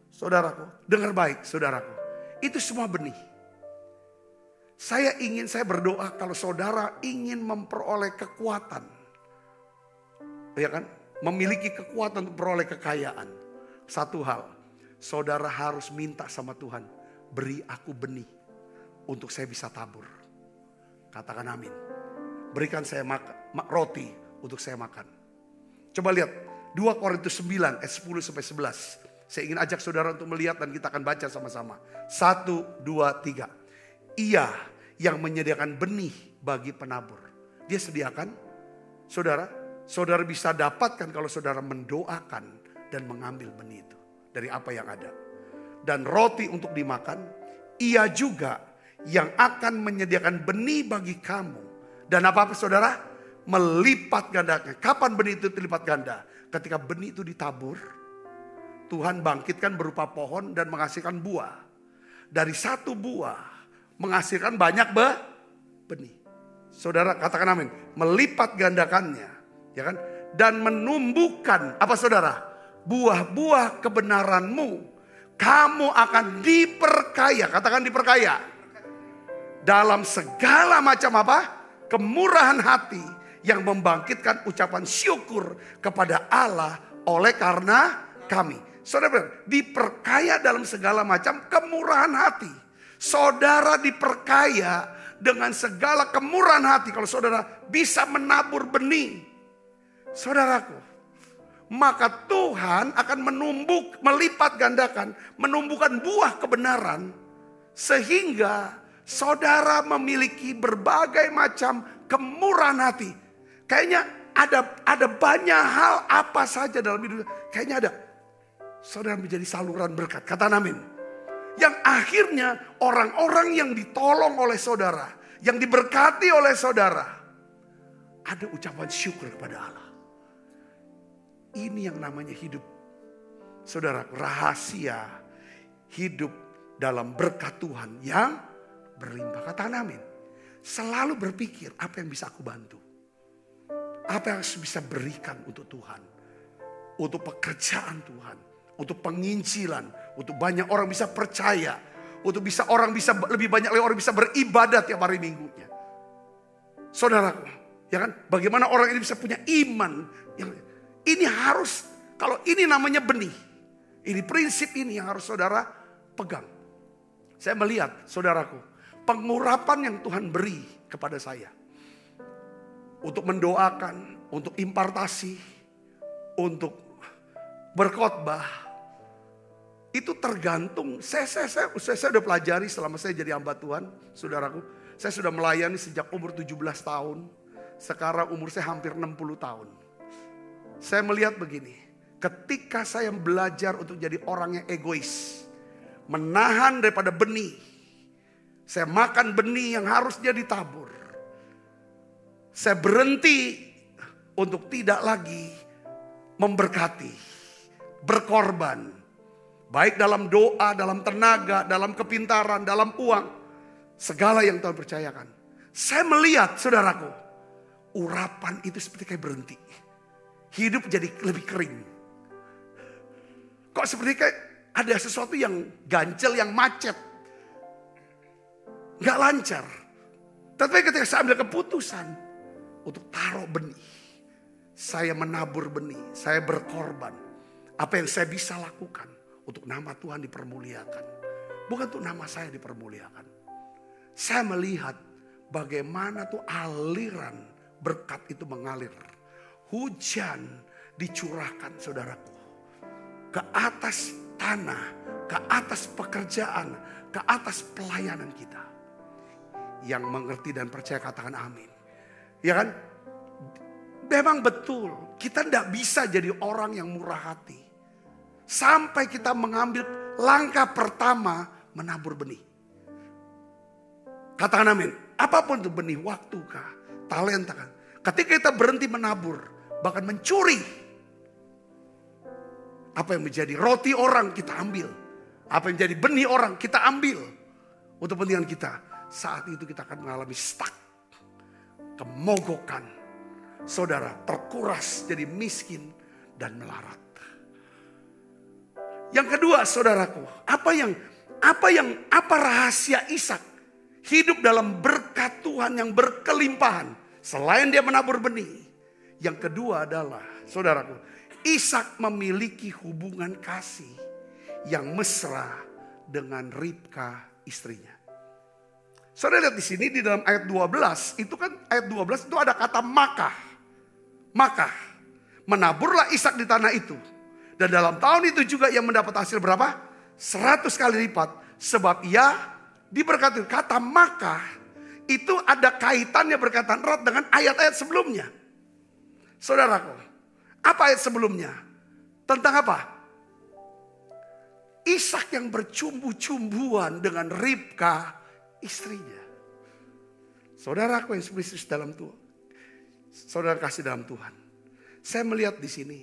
Saudaraku, dengar baik saudaraku. Itu semua benih. Saya berdoa kalau saudara ingin memperoleh kekuatan. Ya kan? Memiliki kekuatan untuk memperoleh kekayaan. Satu hal. Saudara harus minta sama Tuhan. Beri aku benih. Untuk saya bisa tabur. Katakan amin. Berikan saya roti untuk saya makan. Coba lihat 2 Korintus 9 ayat 10 sampai 11. Saya ingin ajak saudara untuk melihat dan kita akan baca sama-sama. 1, 2, 3. Ia yang menyediakan benih bagi penabur. Dia sediakan. Saudara bisa dapatkan kalau saudara mendoakan dan mengambil benih itu. Dari apa yang ada. Dan roti untuk dimakan. Ia juga yang akan menyediakan benih bagi kamu. Dan apa saudara? Melipat gandakan. Kapan benih itu terlipat ganda? Ketika benih itu ditabur, Tuhan bangkitkan berupa pohon dan menghasilkan buah. Dari satu buah menghasilkan banyak benih. Saudara katakan amin. Melipat gandakannya, ya kan? Dan menumbuhkan apa saudara? Buah-buah kebenaranmu. Kamu akan diperkaya. Katakan diperkaya. Dalam segala macam apa? Kemurahan hati yang membangkitkan ucapan syukur kepada Allah oleh karena kami. Saudara, diperkaya dalam segala macam kemurahan hati. Saudara diperkaya dengan segala kemurahan hati. Kalau saudara bisa menabur benih. Saudaraku, maka Tuhan akan melipat gandakan, menumbuhkan buah kebenaran. Sehingga saudara memiliki berbagai macam kemurahan hati. Kayaknya ada banyak hal apa saja dalam hidup. Kayaknya ada. Saudara menjadi saluran berkat. Kata amin. Yang akhirnya orang-orang yang ditolong oleh saudara. Yang diberkati oleh saudara. Ada ucapan syukur kepada Allah. Ini yang namanya hidup. Saudara, rahasia hidup dalam berkat Tuhan yang berlimpah. Kata amin. Selalu berpikir apa yang bisa aku bantu. Apa yang bisa berikan untuk Tuhan. Untuk pekerjaan Tuhan. Untuk penginjilan. Untuk banyak orang bisa percaya. Untuk lebih banyak orang bisa beribadat tiap hari minggunya. Saudaraku, ya kan? Bagaimana orang ini bisa punya iman. Ini harus, kalau ini namanya benih. Ini prinsip ini yang harus saudara pegang. Saya melihat, saudaraku, pengurapan yang Tuhan beri kepada saya. Untuk mendoakan, untuk impartasi, untuk berkhotbah. Itu tergantung, saya sudah pelajari selama saya jadi hamba Tuhan, saudaraku. Saya sudah melayani sejak umur 17 tahun. Sekarang umur saya hampir 60 tahun. Saya melihat begini, ketika saya belajar untuk jadi orang yang egois. Menahan daripada benih. Saya makan benih yang harusnya ditabur. Saya berhenti untuk tidak lagi memberkati. berkorban. Baik dalam doa, dalam tenaga, dalam kepintaran, dalam uang. Segala yang Tuhan percayakan. Saya melihat saudaraku, urapan itu seperti kayak berhenti. Hidup jadi lebih kering. Kok seperti kayak ada sesuatu yang ganjel, yang macet. Gak lancar. Tapi ketika saya ambil keputusan untuk taruh benih. Saya menabur benih, saya berkorban. Apa yang saya bisa lakukan untuk nama Tuhan dipermuliakan. Bukan untuk nama saya dipermuliakan. Saya melihat bagaimana tuh aliran berkat itu mengalir. Hujan dicurahkan saudaraku. Ke atas tanah, ke atas pekerjaan, ke atas pelayanan kita. Yang mengerti dan percaya katakan amin. Ya kan? Memang betul, kita tidak bisa jadi orang yang murah hati. Sampai kita mengambil langkah pertama menabur benih. Katakan amin. Apapun itu benih, waktu kah, talenta kah. Ketika kita berhenti menabur, bahkan mencuri. Apa yang menjadi roti orang kita ambil. Apa yang menjadi benih orang kita ambil. Untuk kepentingan kita. Saat itu kita akan mengalami stuck. Kemogokan. Saudara terkuras jadi miskin dan melarat. Yang kedua saudaraku. Apa rahasia Ishak? Hidup dalam berkat Tuhan yang berkelimpahan. Selain dia menabur benih. Yang kedua adalah saudaraku. Ishak memiliki hubungan kasih yang mesra dengan Ribka istrinya. Saudara lihat di sini di dalam ayat 12, itu kan ayat 12 itu ada kata makah. Makah. Menaburlah Ishak di tanah itu. Dan dalam tahun itu juga ia mendapat hasil berapa? 100 kali lipat. Sebab ia diberkati. Kata makah itu ada kaitannya berkaitan erat dengan ayat-ayat sebelumnya. Saudaraku, apa ayat sebelumnya? Tentang apa? Ishak yang bercumbu-cumbuan dengan Ribka istrinya. Saudaraku yang spesies dalam Tuhan. Saudara kasih dalam Tuhan. Saya melihat di sini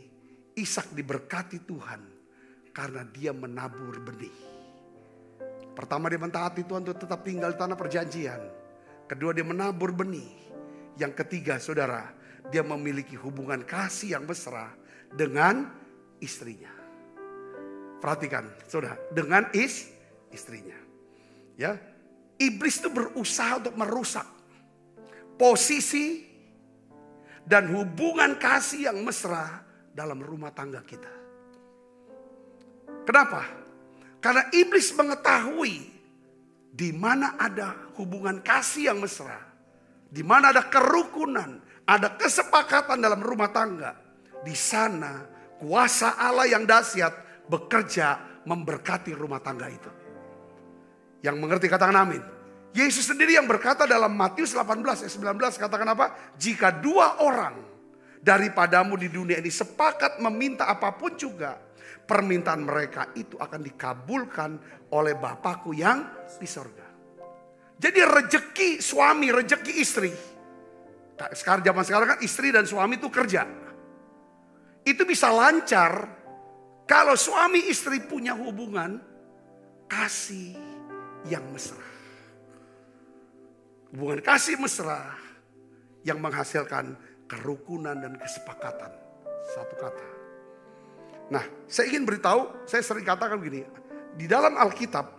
Ishak diberkati Tuhan karena dia menabur benih. Pertama dia mentaati Tuhan untuk tetap tinggal di tanah perjanjian. Kedua dia menabur benih. Yang ketiga saudara, dia memiliki hubungan kasih yang mesra dengan istrinya. Perhatikan saudara, dengan istrinya. Ya, iblis itu berusaha untuk merusak posisi dan hubungan kasih yang mesra dalam rumah tangga kita. Kenapa? Karena iblis mengetahui di mana ada hubungan kasih yang mesra, di mana ada kerukunan, ada kesepakatan dalam rumah tangga. Di sana kuasa Allah yang dahsyat bekerja memberkati rumah tangga itu. Yang mengerti katakan amin. Yesus sendiri yang berkata dalam Matius 18 ayat 19 katakan apa? Jika dua orang daripadamu di dunia ini sepakat meminta apapun juga, permintaan mereka itu akan dikabulkan oleh Bapakku yang di sorga. Jadi rejeki suami, rejeki istri. Sekarang zaman sekarang kan istri dan suami itu kerja. Itu bisa lancar kalau suami istri punya hubungan kasih yang mesra. Hubungan kasih mesra yang menghasilkan kerukunan dan kesepakatan. Satu kata. Nah, saya ingin beritahu, saya sering katakan begini. Di dalam Alkitab,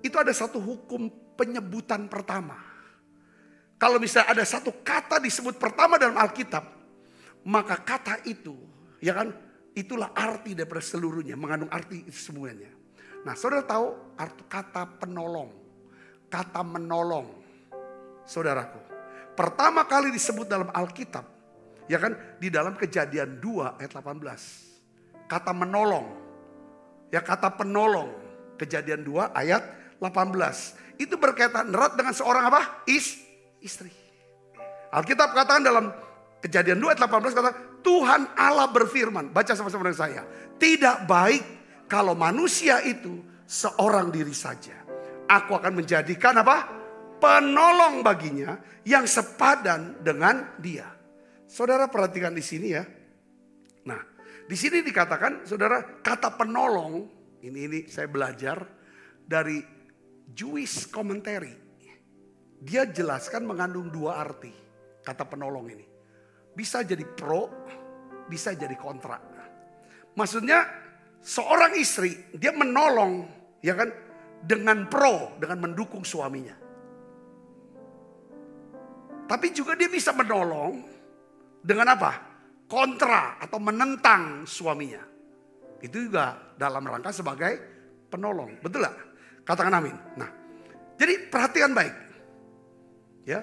itu ada satu hukum penyebutan pertama. Kalau misalnya ada satu kata disebut pertama dalam Alkitab, maka kata itu, ya kan, itulah arti daripada seluruhnya, mengandung arti itu semuanya. Nah, saudara tahu arti kata penolong, kata menolong, saudaraku. Pertama kali disebut dalam Alkitab, ya kan, di dalam Kejadian 2 ayat 18. Kata menolong, ya kata penolong, Kejadian 2 ayat 18. Itu berkaitan erat dengan seorang apa? Istri. Alkitab katakan dalam Kejadian 2 ayat 18 kata Tuhan Allah berfirman, baca sama-sama dengan saya. Tidak baik kalau manusia itu seorang diri saja. Aku akan menjadikan apa? Penolong baginya yang sepadan dengan dia. Saudara perhatikan di sini ya. Nah, Di sini dikatakan, saudara, kata penolong, ini saya belajar dari Jewish Commentary. Dia jelaskan mengandung dua arti kata penolong ini. Bisa jadi pro, bisa jadi kontra. Maksudnya seorang istri dia menolong, ya kan, dengan pro, dengan mendukung suaminya. Tapi juga dia bisa menolong dengan apa? Kontra atau menentang suaminya. Itu juga dalam rangka sebagai penolong. Betul gak? Katakan amin. Nah, jadi perhatikan baik. Ya,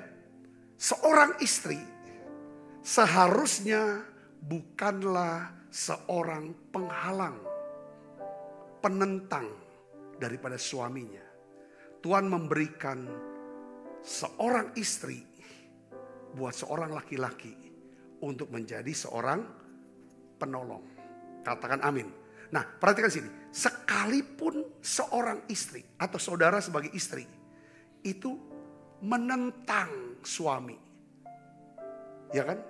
seorang istri seharusnya bukanlah seorang penghalang, penentang daripada suaminya. Tuhan memberikan seorang istri buat seorang laki-laki untuk menjadi seorang penolong. Katakan amin. Nah, perhatikan sini. Sekalipun seorang istri atau saudara sebagai istri itu menentang suami. Ya kan?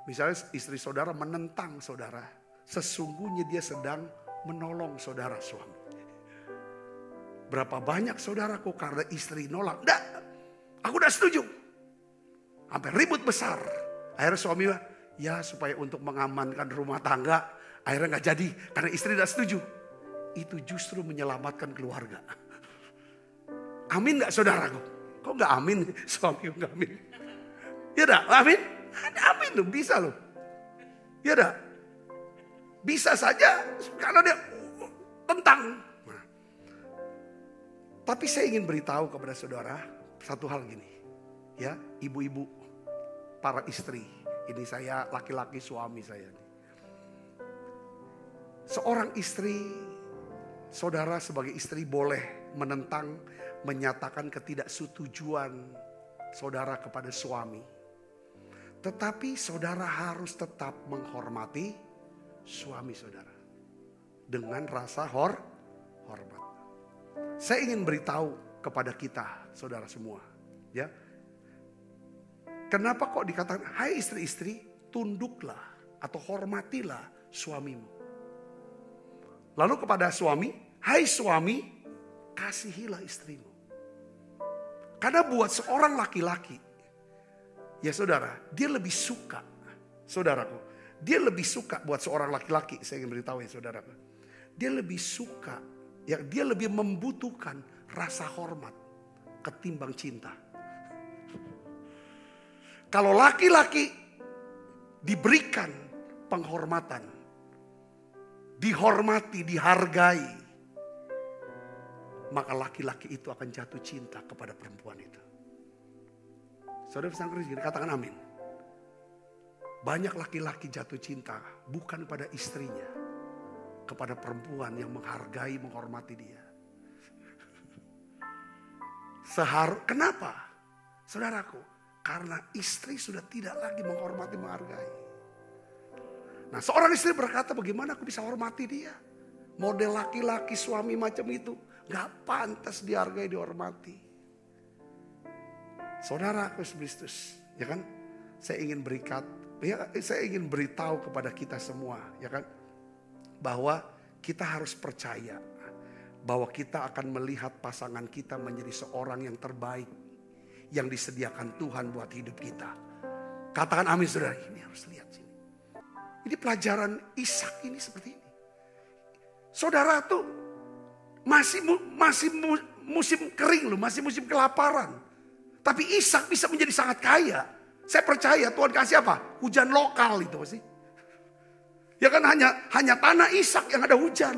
Misalnya istri saudara menentang saudara. Sesungguhnya dia sedang menolong saudara suami. Berapa banyak saudaraku karena istri nolak. Enggak, aku udah setuju. Sampai ribut besar. Akhirnya suami ya supaya untuk mengamankan rumah tangga. Akhirnya gak jadi karena istri tidak setuju. Itu justru menyelamatkan keluarga. Amin gak saudaraku? Kok gak amin? Suami gak amin. Ya dah, amin? Amin loh, bisa loh. Ya dah. Bisa saja karena dia tentang. Nah. Tapi saya ingin beritahu kepada saudara satu hal gini. Ya, ibu-ibu, para istri. Ini saya laki-laki suami saya. Seorang istri, saudara sebagai istri boleh menentang, menyatakan ketidaksetujuan saudara kepada suami. Tetapi saudara harus tetap menghormati suami saudara. Dengan rasa hormat. Saya ingin beritahu kepada kita, saudara semua. Ya. Kenapa kok dikatakan, hai istri-istri, tunduklah atau hormatilah suamimu. Lalu kepada suami, hai suami, kasihilah istrimu. Karena buat seorang laki-laki, ya saudara, dia lebih suka, saudaraku, dia lebih suka buat seorang laki-laki, saya ingin beritahu ya saudaraku. Dia lebih suka, ya dia lebih membutuhkan rasa hormat ketimbang cinta. Kalau laki-laki diberikan penghormatan, dihormati, dihargai, maka laki-laki itu akan jatuh cinta kepada perempuan itu. Saudara bisa ngerti, katakan amin. Banyak laki-laki jatuh cinta bukan pada istrinya, kepada perempuan yang menghargai, menghormati dia. Kenapa? Saudaraku, karena istri sudah tidak lagi menghormati, menghargai. Nah, seorang istri berkata, bagaimana aku bisa hormati dia? Model laki-laki suami macam itu gak pantas dihargai, dihormati. Saudara Kristus, ya kan? Saya ingin beritahu kepada kita semua, ya kan? Bahwa kita harus percaya bahwa kita akan melihat pasangan kita menjadi seorang yang terbaik yang disediakan Tuhan buat hidup kita. Katakan amin saudara. Ini harus lihat sini. Ini pelajaran Ishak ini seperti ini. Saudara tuh masih musim kering loh, masih musim kelaparan. Tapi Ishak bisa menjadi sangat kaya. Saya percaya Tuhan kasih apa? Hujan lokal itu pasti. Ya kan hanya tanah Ishak yang ada hujan.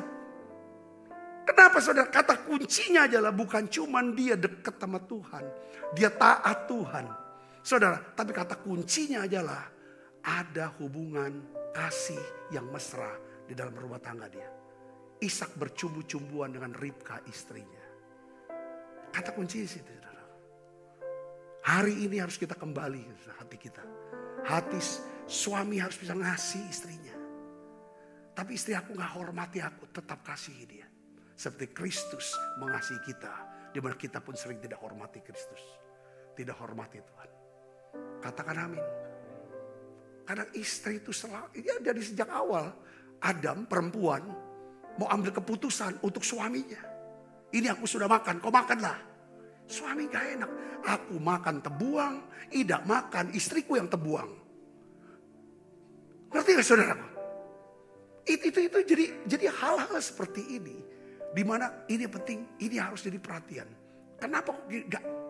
Kenapa saudara? Kata kuncinya adalah bukan cuman dia dekat sama Tuhan. Dia taat Tuhan. Saudara, tapi kata kuncinya adalah ada hubungan kasih yang mesra di dalam rumah tangga dia. Ishak bercumbu-cumbuan dengan Ribka istrinya. Kata kuncinya situ saudara. Hari ini harus kita kembali hati kita. Hati suami harus bisa ngasih istrinya. Tapi istri aku gak hormati aku, tetap kasihi dia. Seperti Kristus mengasihi kita. Di mana kita pun sering tidak hormati Kristus. Tidak hormati Tuhan. Katakan amin. Karena istri itu selalu, ya dari sejak awal Adam perempuan mau ambil keputusan untuk suaminya. Ini aku sudah makan, kau makanlah. Suami gak enak. Aku makan tebuang, Ida makan, istriku yang tebuang. Ngerti gak saudaraku? Itu jadi hal-hal seperti ini. Dimana ini penting, ini harus jadi perhatian. Kenapa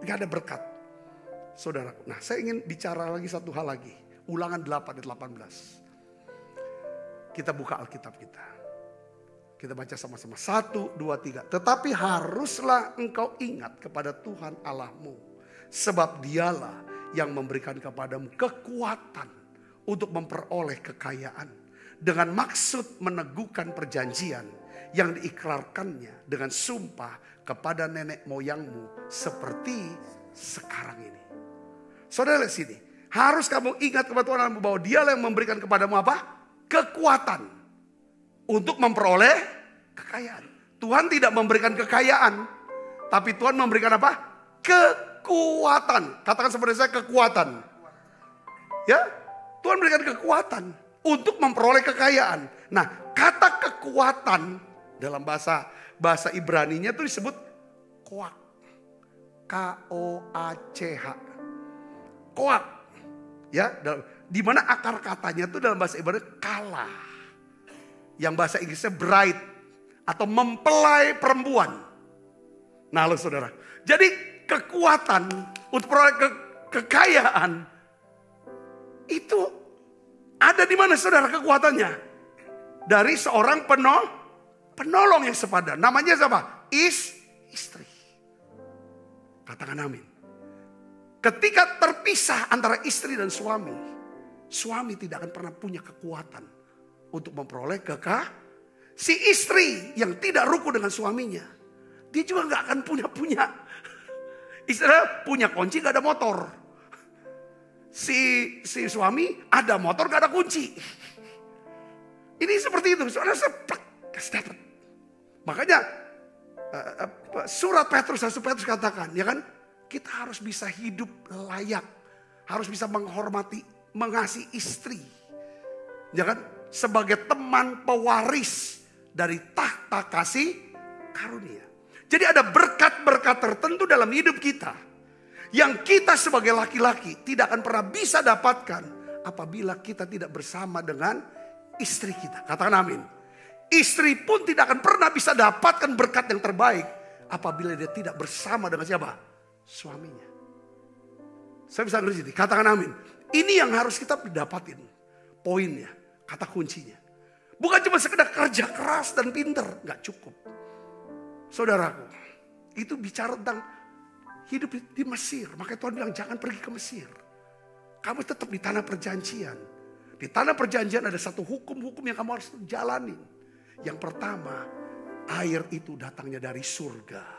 gak ada berkat? Saudaraku, nah saya ingin bicara lagi satu hal lagi. Ulangan 8 ayat 18. Kita buka Alkitab kita. Kita baca sama-sama. 1, 2, 3. Tetapi haruslah engkau ingat kepada Tuhan Allahmu. Sebab dialah yang memberikan kepadamu kekuatan untuk memperoleh kekayaan. Dengan maksud meneguhkan perjanjian yang diikrarkannya dengan sumpah kepada nenek moyangmu seperti sekarang ini. Saudara lihat sini. Harus kamu ingat kepada Tuhan Allahmu bahwa dialah yang memberikan kepadamu apa? Kekuatan. Untuk memperoleh kekayaan. Tuhan tidak memberikan kekayaan. Tapi Tuhan memberikan apa? Kekuatan. Katakan seperti saya, kekuatan. Ya, Tuhan memberikan kekuatan. Untuk memperoleh kekayaan. Nah, kata kekuatan dalam bahasa Ibraninya itu disebut koach. K-O-A-C-H. Koach. Ya, di mana akar katanya itu dalam bahasa Ibrani kalah. Yang bahasa Inggrisnya bride atau mempelai perempuan. Nah, lo saudara. Jadi kekuatan untuk peroleh kekayaan itu ada di mana saudara kekuatannya? Dari seorang penolong yang sepadan. Namanya siapa? Istri. Katakan amin. Ketika terpisah antara istri dan suami, suami tidak akan pernah punya kekuatan untuk memperoleh kekayaan. Si istri yang tidak rukun dengan suaminya, dia juga gak akan punya. Istri punya kunci gak ada motor. Si suami ada motor gak ada kunci. Ini seperti itu. Saudara kasih dapat. Makanya surat Petrus katakan, ya kan? Kita harus bisa hidup layak. Harus bisa menghormati, mengasihi istri. Ya kan? Sebagai teman pewaris dari tahta kasih karunia. Jadi ada berkat-berkat tertentu dalam hidup kita. Yang kita sebagai laki-laki tidak akan pernah bisa dapatkan apabila kita tidak bersama dengan istri kita. Katakan amin. Istri pun tidak akan pernah bisa dapatkan berkat yang terbaik apabila dia tidak bersama dengan siapa? Suaminya. Saya bisa ngerti. Katakan amin. Ini yang harus kita dapatin. Poinnya. Kata kuncinya. Bukan cuma sekedar kerja keras dan pinter. Gak cukup. Saudaraku. Itu bicara tentang hidup di Mesir. Makanya Tuhan bilang jangan pergi ke Mesir. Kamu tetap di tanah perjanjian. Di tanah perjanjian ada satu hukum-hukum yang kamu harus jalani. Yang pertama. Air itu datangnya dari surga.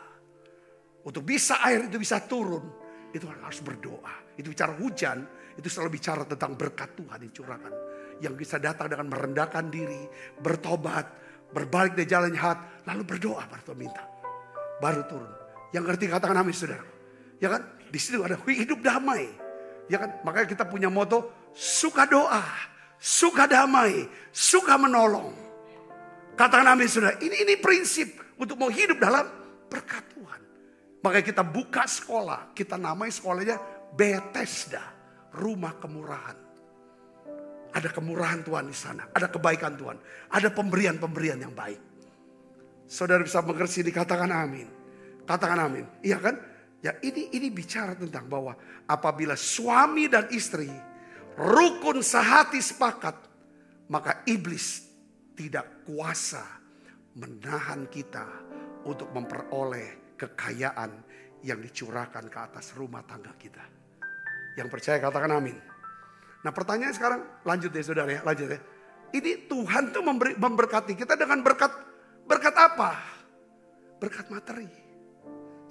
Untuk bisa air itu bisa turun. Itu harus berdoa. Itu bicara hujan. Itu selalu bicara tentang berkat Tuhan dicurahkan. Yang bisa datang dengan merendahkan diri, bertobat, berbalik dari jalan jahat, lalu berdoa pada Tuhan minta. Baru turun. Yang ngerti katakan amin saudara. Ya kan? Di situ ada hidup damai. Ya kan? Makanya kita punya moto, suka doa, suka damai, suka menolong. Katakan amin saudara. Ini prinsip untuk mau hidup dalam berkat Tuhan. Makanya kita buka sekolah, kita namai sekolahnya Bethesda, rumah kemurahan. Ada kemurahan Tuhan di sana. Ada kebaikan Tuhan. Ada pemberian-pemberian yang baik. Saudara bisa mengerti, dikatakan amin. Katakan amin. Iya kan? Ya ini bicara tentang bahwa apabila suami dan istri rukun sehati sepakat, maka iblis tidak kuasa menahan kita untuk memperoleh kekayaan yang dicurahkan ke atas rumah tangga kita. Yang percaya katakan amin. Nah pertanyaan sekarang, lanjut ya saudara ya, lanjut ya. Ini Tuhan tuh memberkati kita dengan berkat apa? Berkat materi.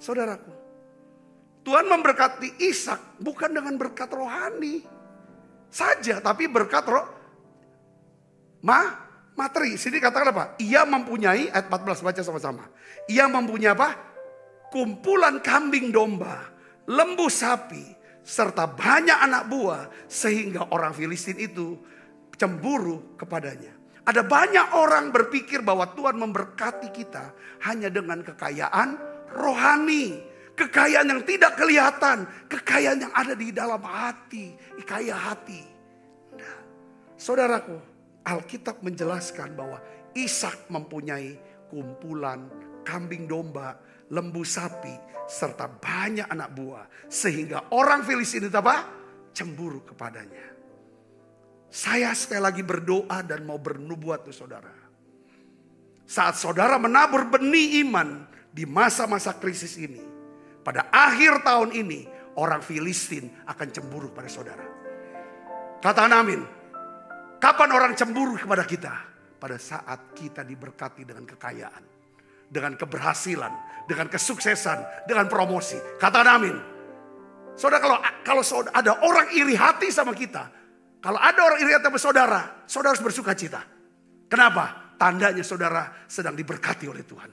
Saudaraku, Tuhan memberkati Ishak bukan dengan berkat rohani saja, tapi berkat materi. Sini katakan apa? Ia mempunyai, ayat 14 baca sama-sama. Ia mempunyai apa? Kumpulan kambing domba, lembu sapi, serta banyak anak buah sehingga orang Filistin itu cemburu kepadanya. Ada banyak orang berpikir bahwa Tuhan memberkati kita hanya dengan kekayaan rohani, kekayaan yang tidak kelihatan, kekayaan yang ada di dalam hati, kaya hati. Nah, saudaraku, Alkitab menjelaskan bahwa Ishak mempunyai kumpulan kambing domba, lembu sapi, serta banyak anak buah. Sehingga orang Filistin itu apa? Cemburu kepadanya. Saya sekali lagi berdoa dan mau bernubuat tuh saudara. Saat saudara menabur benih iman di masa-masa krisis ini. Pada akhir tahun ini orang Filistin akan cemburu pada saudara. Katakan amin. Kapan orang cemburu kepada kita? Pada saat kita diberkati dengan kekayaan, dengan keberhasilan, dengan kesuksesan, dengan promosi. Katakan amin. Saudara, kalau ada orang iri hati sama kita, kalau ada orang iri hati sama saudara, saudara harus bersuka cita. Kenapa? Tandanya saudara sedang diberkati oleh Tuhan.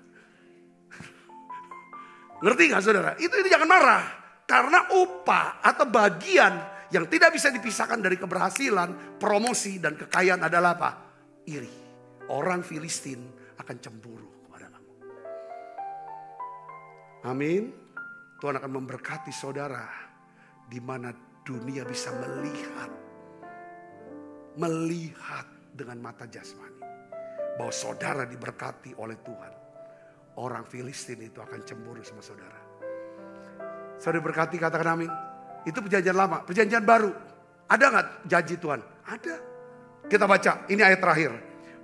Ngerti gak saudara? Itu jangan marah. Karena upah atau bagian yang tidak bisa dipisahkan dari keberhasilan, promosi, dan kekayaan adalah apa? Iri. Orang Filistin akan cemburu kepada kamu. Amin. Tuhan akan memberkati saudara. Di mana dunia bisa melihat dengan mata jasmani. Bahwa saudara diberkati oleh Tuhan. Orang Filistin itu akan cemburu sama saudara. Saudara diberkati, katakan amin. Itu perjanjian lama, perjanjian baru. Ada gak janji Tuhan? Ada. Kita baca, ini ayat terakhir.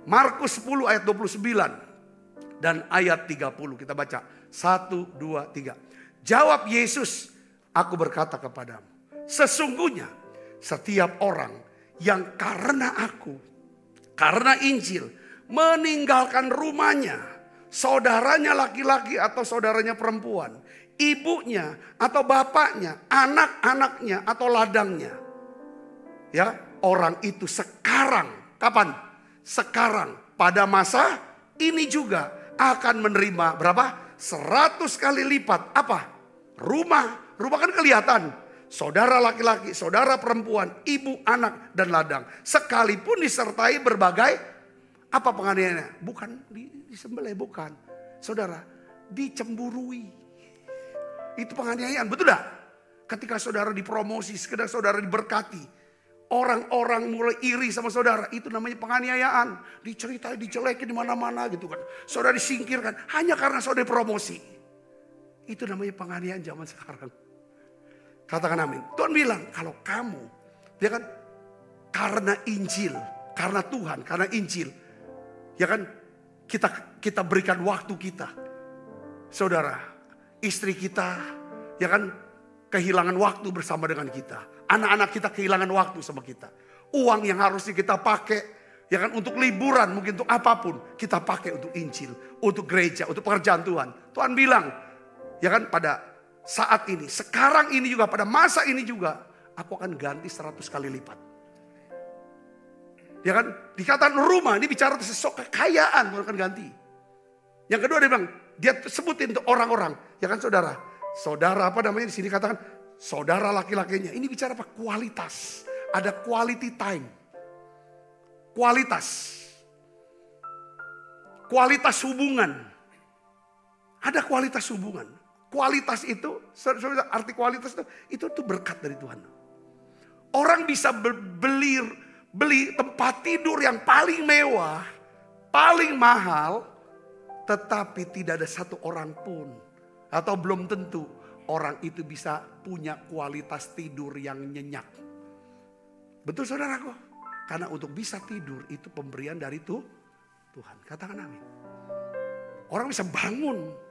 Markus 10 ayat 29 dan ayat 30. Kita baca 1, 2, 3. Jawab Yesus, aku berkata kepadamu, sesungguhnya setiap orang yang karena aku, karena Injil, meninggalkan rumahnya, saudaranya laki-laki atau saudaranya perempuan, ibunya atau bapaknya, anak-anaknya atau ladangnya. Ya, orang itu sekarang, kapan? Sekarang, pada masa ini juga akan menerima berapa? 100 kali lipat. Apa? Rumah. Rumah kan kelihatan. Saudara laki-laki, saudara perempuan, ibu, anak, dan ladang. Sekalipun disertai berbagai, apa penganiayaannya? Bukan disembelih, bukan. Saudara, dicemburui. Itu penganiayaan, betul tak? Ketika saudara dipromosi, sekedar saudara diberkati. Orang-orang mulai iri sama saudara, itu namanya penganiayaan. Diceritain, dijelekin di mana-mana gitu kan. Saudara disingkirkan hanya karena saudara promosi. Itu namanya penganiayaan zaman sekarang. Katakan amin. Tuhan bilang, kalau kamu, dia kan karena Injil, karena Tuhan, karena Injil, ya kan kita berikan waktu kita. Saudara, istri kita, ya kan kehilangan waktu bersama dengan kita. Anak-anak kita kehilangan waktu sama kita. Uang yang harusnya kita pakai, ya kan untuk liburan, mungkin untuk apapun, kita pakai untuk Injil, untuk gereja, untuk pekerjaan Tuhan. Tuhan bilang, ya kan pada saat ini, sekarang ini juga, pada masa ini juga, aku akan ganti 100 kali lipat. Ya kan, dikatakan rumah, ini bicara sesuatu kekayaan, Tuhan akan ganti. Yang kedua dia bilang, dia sebutin untuk orang-orang, ya kan saudara. Saudara apa namanya di sini katakan, saudara laki-lakinya. Ini bicara apa? Kualitas. Ada quality time. Kualitas. Kualitas hubungan. Ada kualitas hubungan. Kualitas itu, arti kualitas itu berkat dari Tuhan. Orang bisa beli tempat tidur yang paling mewah, paling mahal, tetapi tidak ada satu orang pun, atau belum tentu orang itu bisa punya kualitas tidur yang nyenyak. Betul saudaraku? Karena untuk bisa tidur itu pemberian dari Tuhan. Katakan amin. Orang bisa bangun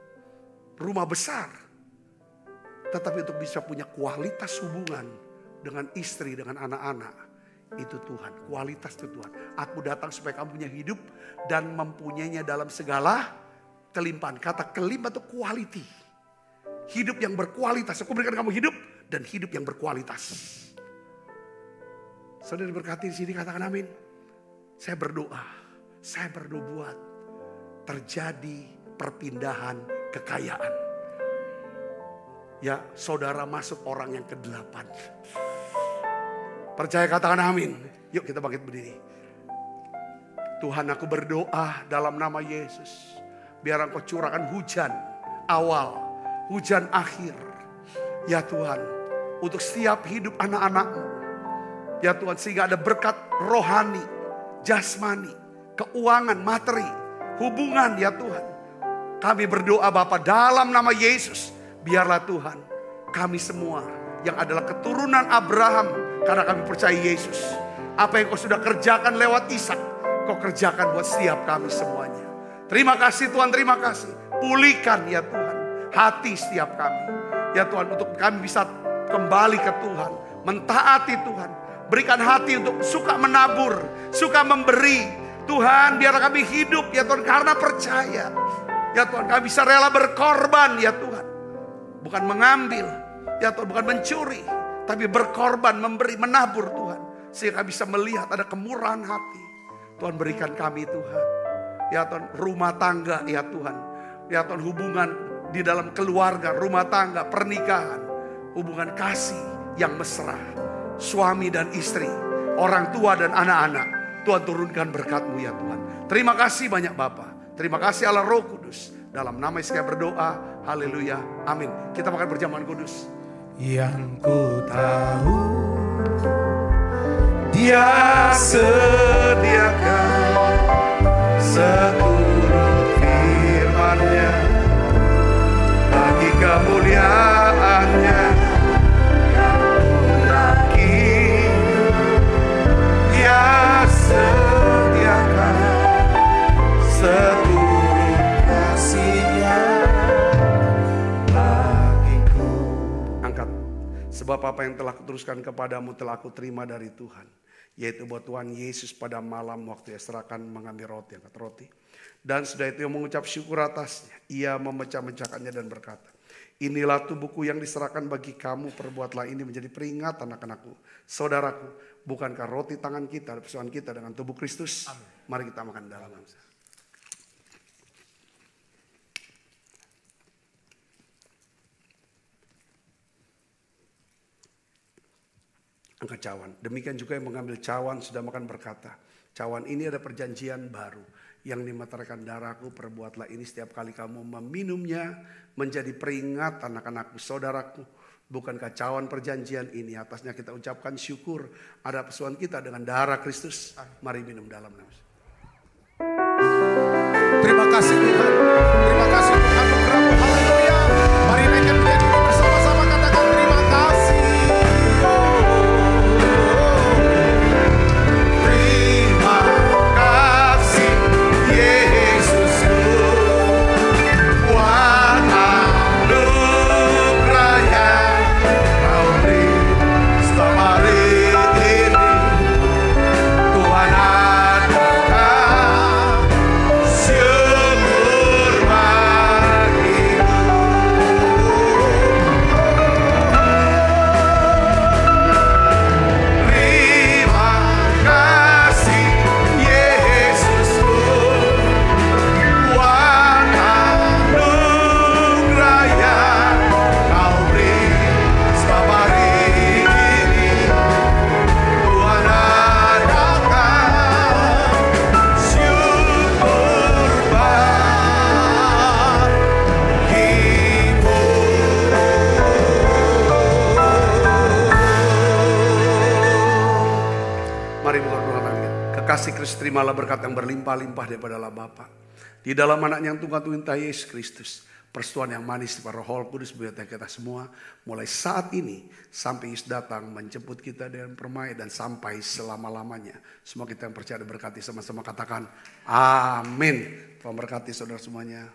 rumah besar, tetapi untuk bisa punya kualitas hubungan dengan istri, dengan anak-anak, itu Tuhan. Kualitas itu Tuhan. Aku datang supaya kamu punya hidup dan mempunyainya dalam segala kelimpahan. Kata kelimpahan itu quality. Hidup yang berkualitas. Aku berikan kamu hidup dan hidup yang berkualitas. Saudara diberkati di sini, katakan amin. Saya berdoa, saya bernubuat terjadi perpindahan kekayaan. Ya, saudara masuk orang yang ke-8. Percaya, katakan amin. Yuk kita bangkit berdiri. Tuhan, aku berdoa dalam nama Yesus. Biar Engkau curahkan hujan awal, hujan akhir. Ya Tuhan, untuk setiap hidup anak-anak-Mu. Ya Tuhan, sehingga ada berkat rohani, jasmani, keuangan, materi, hubungan ya Tuhan. Kami berdoa Bapa dalam nama Yesus. Biarlah Tuhan, kami semua yang adalah keturunan Abraham, karena kami percaya Yesus. Apa yang Kau sudah kerjakan lewat Ishak, Kau kerjakan buat setiap kami semuanya. Terima kasih Tuhan, terima kasih. Pulihkan ya Tuhan hati setiap kami. Ya Tuhan, untuk kami bisa kembali ke Tuhan, mentaati Tuhan. Berikan hati untuk suka menabur, suka memberi. Tuhan, biar kami hidup ya Tuhan karena percaya. Ya Tuhan, kami bisa rela berkorban ya Tuhan. Bukan mengambil, ya Tuhan, bukan mencuri, tapi berkorban, memberi, menabur Tuhan. Sehingga kami bisa melihat ada kemurahan hati. Tuhan, berikan kami Tuhan. Ya Tuhan, rumah tangga ya Tuhan. Ya Tuhan, hubungan di dalam keluarga, rumah tangga, pernikahan. Hubungan kasih yang mesra. Suami dan istri, orang tua dan anak-anak. Tuhan, turunkan berkat-Mu ya Tuhan. Terima kasih banyak Bapa. Terima kasih Allah Roh Kudus. Dalam nama Yesus kami berdoa. Haleluya. Amin. Kita makan berjamahan kudus. Yang ku tahu Dia sediakan seluruh firman-Nya bagi kemuliaan-Nya. Dia sediakan seluruh kasih-Nya bagiku. Angkat. Sebab apa yang telah kuteruskan kepadamu telah aku terima dari Tuhan. Yaitu bahwa Tuhan Yesus pada malam waktu ia serahkan mengambil roti, angkat roti. Dan sudah itu ia mengucap syukur atasnya. Ia memecah-mecahkannya dan berkata, inilah tubuhku yang diserahkan bagi kamu, perbuatlah ini menjadi peringatan anak-anakku. Saudaraku, bukankah roti tangan kita, persoalan kita dengan tubuh Kristus? Amin. Mari kita makan dalam nama. Angkat cawan. Demikian juga yang mengambil cawan sudah makan berkata, cawan ini ada perjanjian baru yang dimeteraikan darahku, perbuatlah ini setiap kali kamu meminumnya menjadi peringatan anak-anakku. Saudaraku, bukankah cawan perjanjian ini atasnya kita ucapkan syukur ada persoalan kita dengan darah Kristus? Mari minum dalam nama. Terima kasih Tuhan. Terima kasih Tuhan anugerah-Mu. Haleluya. Mari naikkan pujian ini bersama-sama, katakan terima kasih. Terimalah berkat yang berlimpah-limpah daripada Allah Bapa. Di dalam anaknya yang tunggal Tuhan Yesus Kristus. Persetujuan yang manis daripada Roh Kudus berkata kita semua. Mulai saat ini sampai Yesus datang menjemput kita dengan permai dan sampai selama-lamanya. Semua kita yang percaya berkati sama-sama katakan amin. Tuhan berkati saudara semuanya.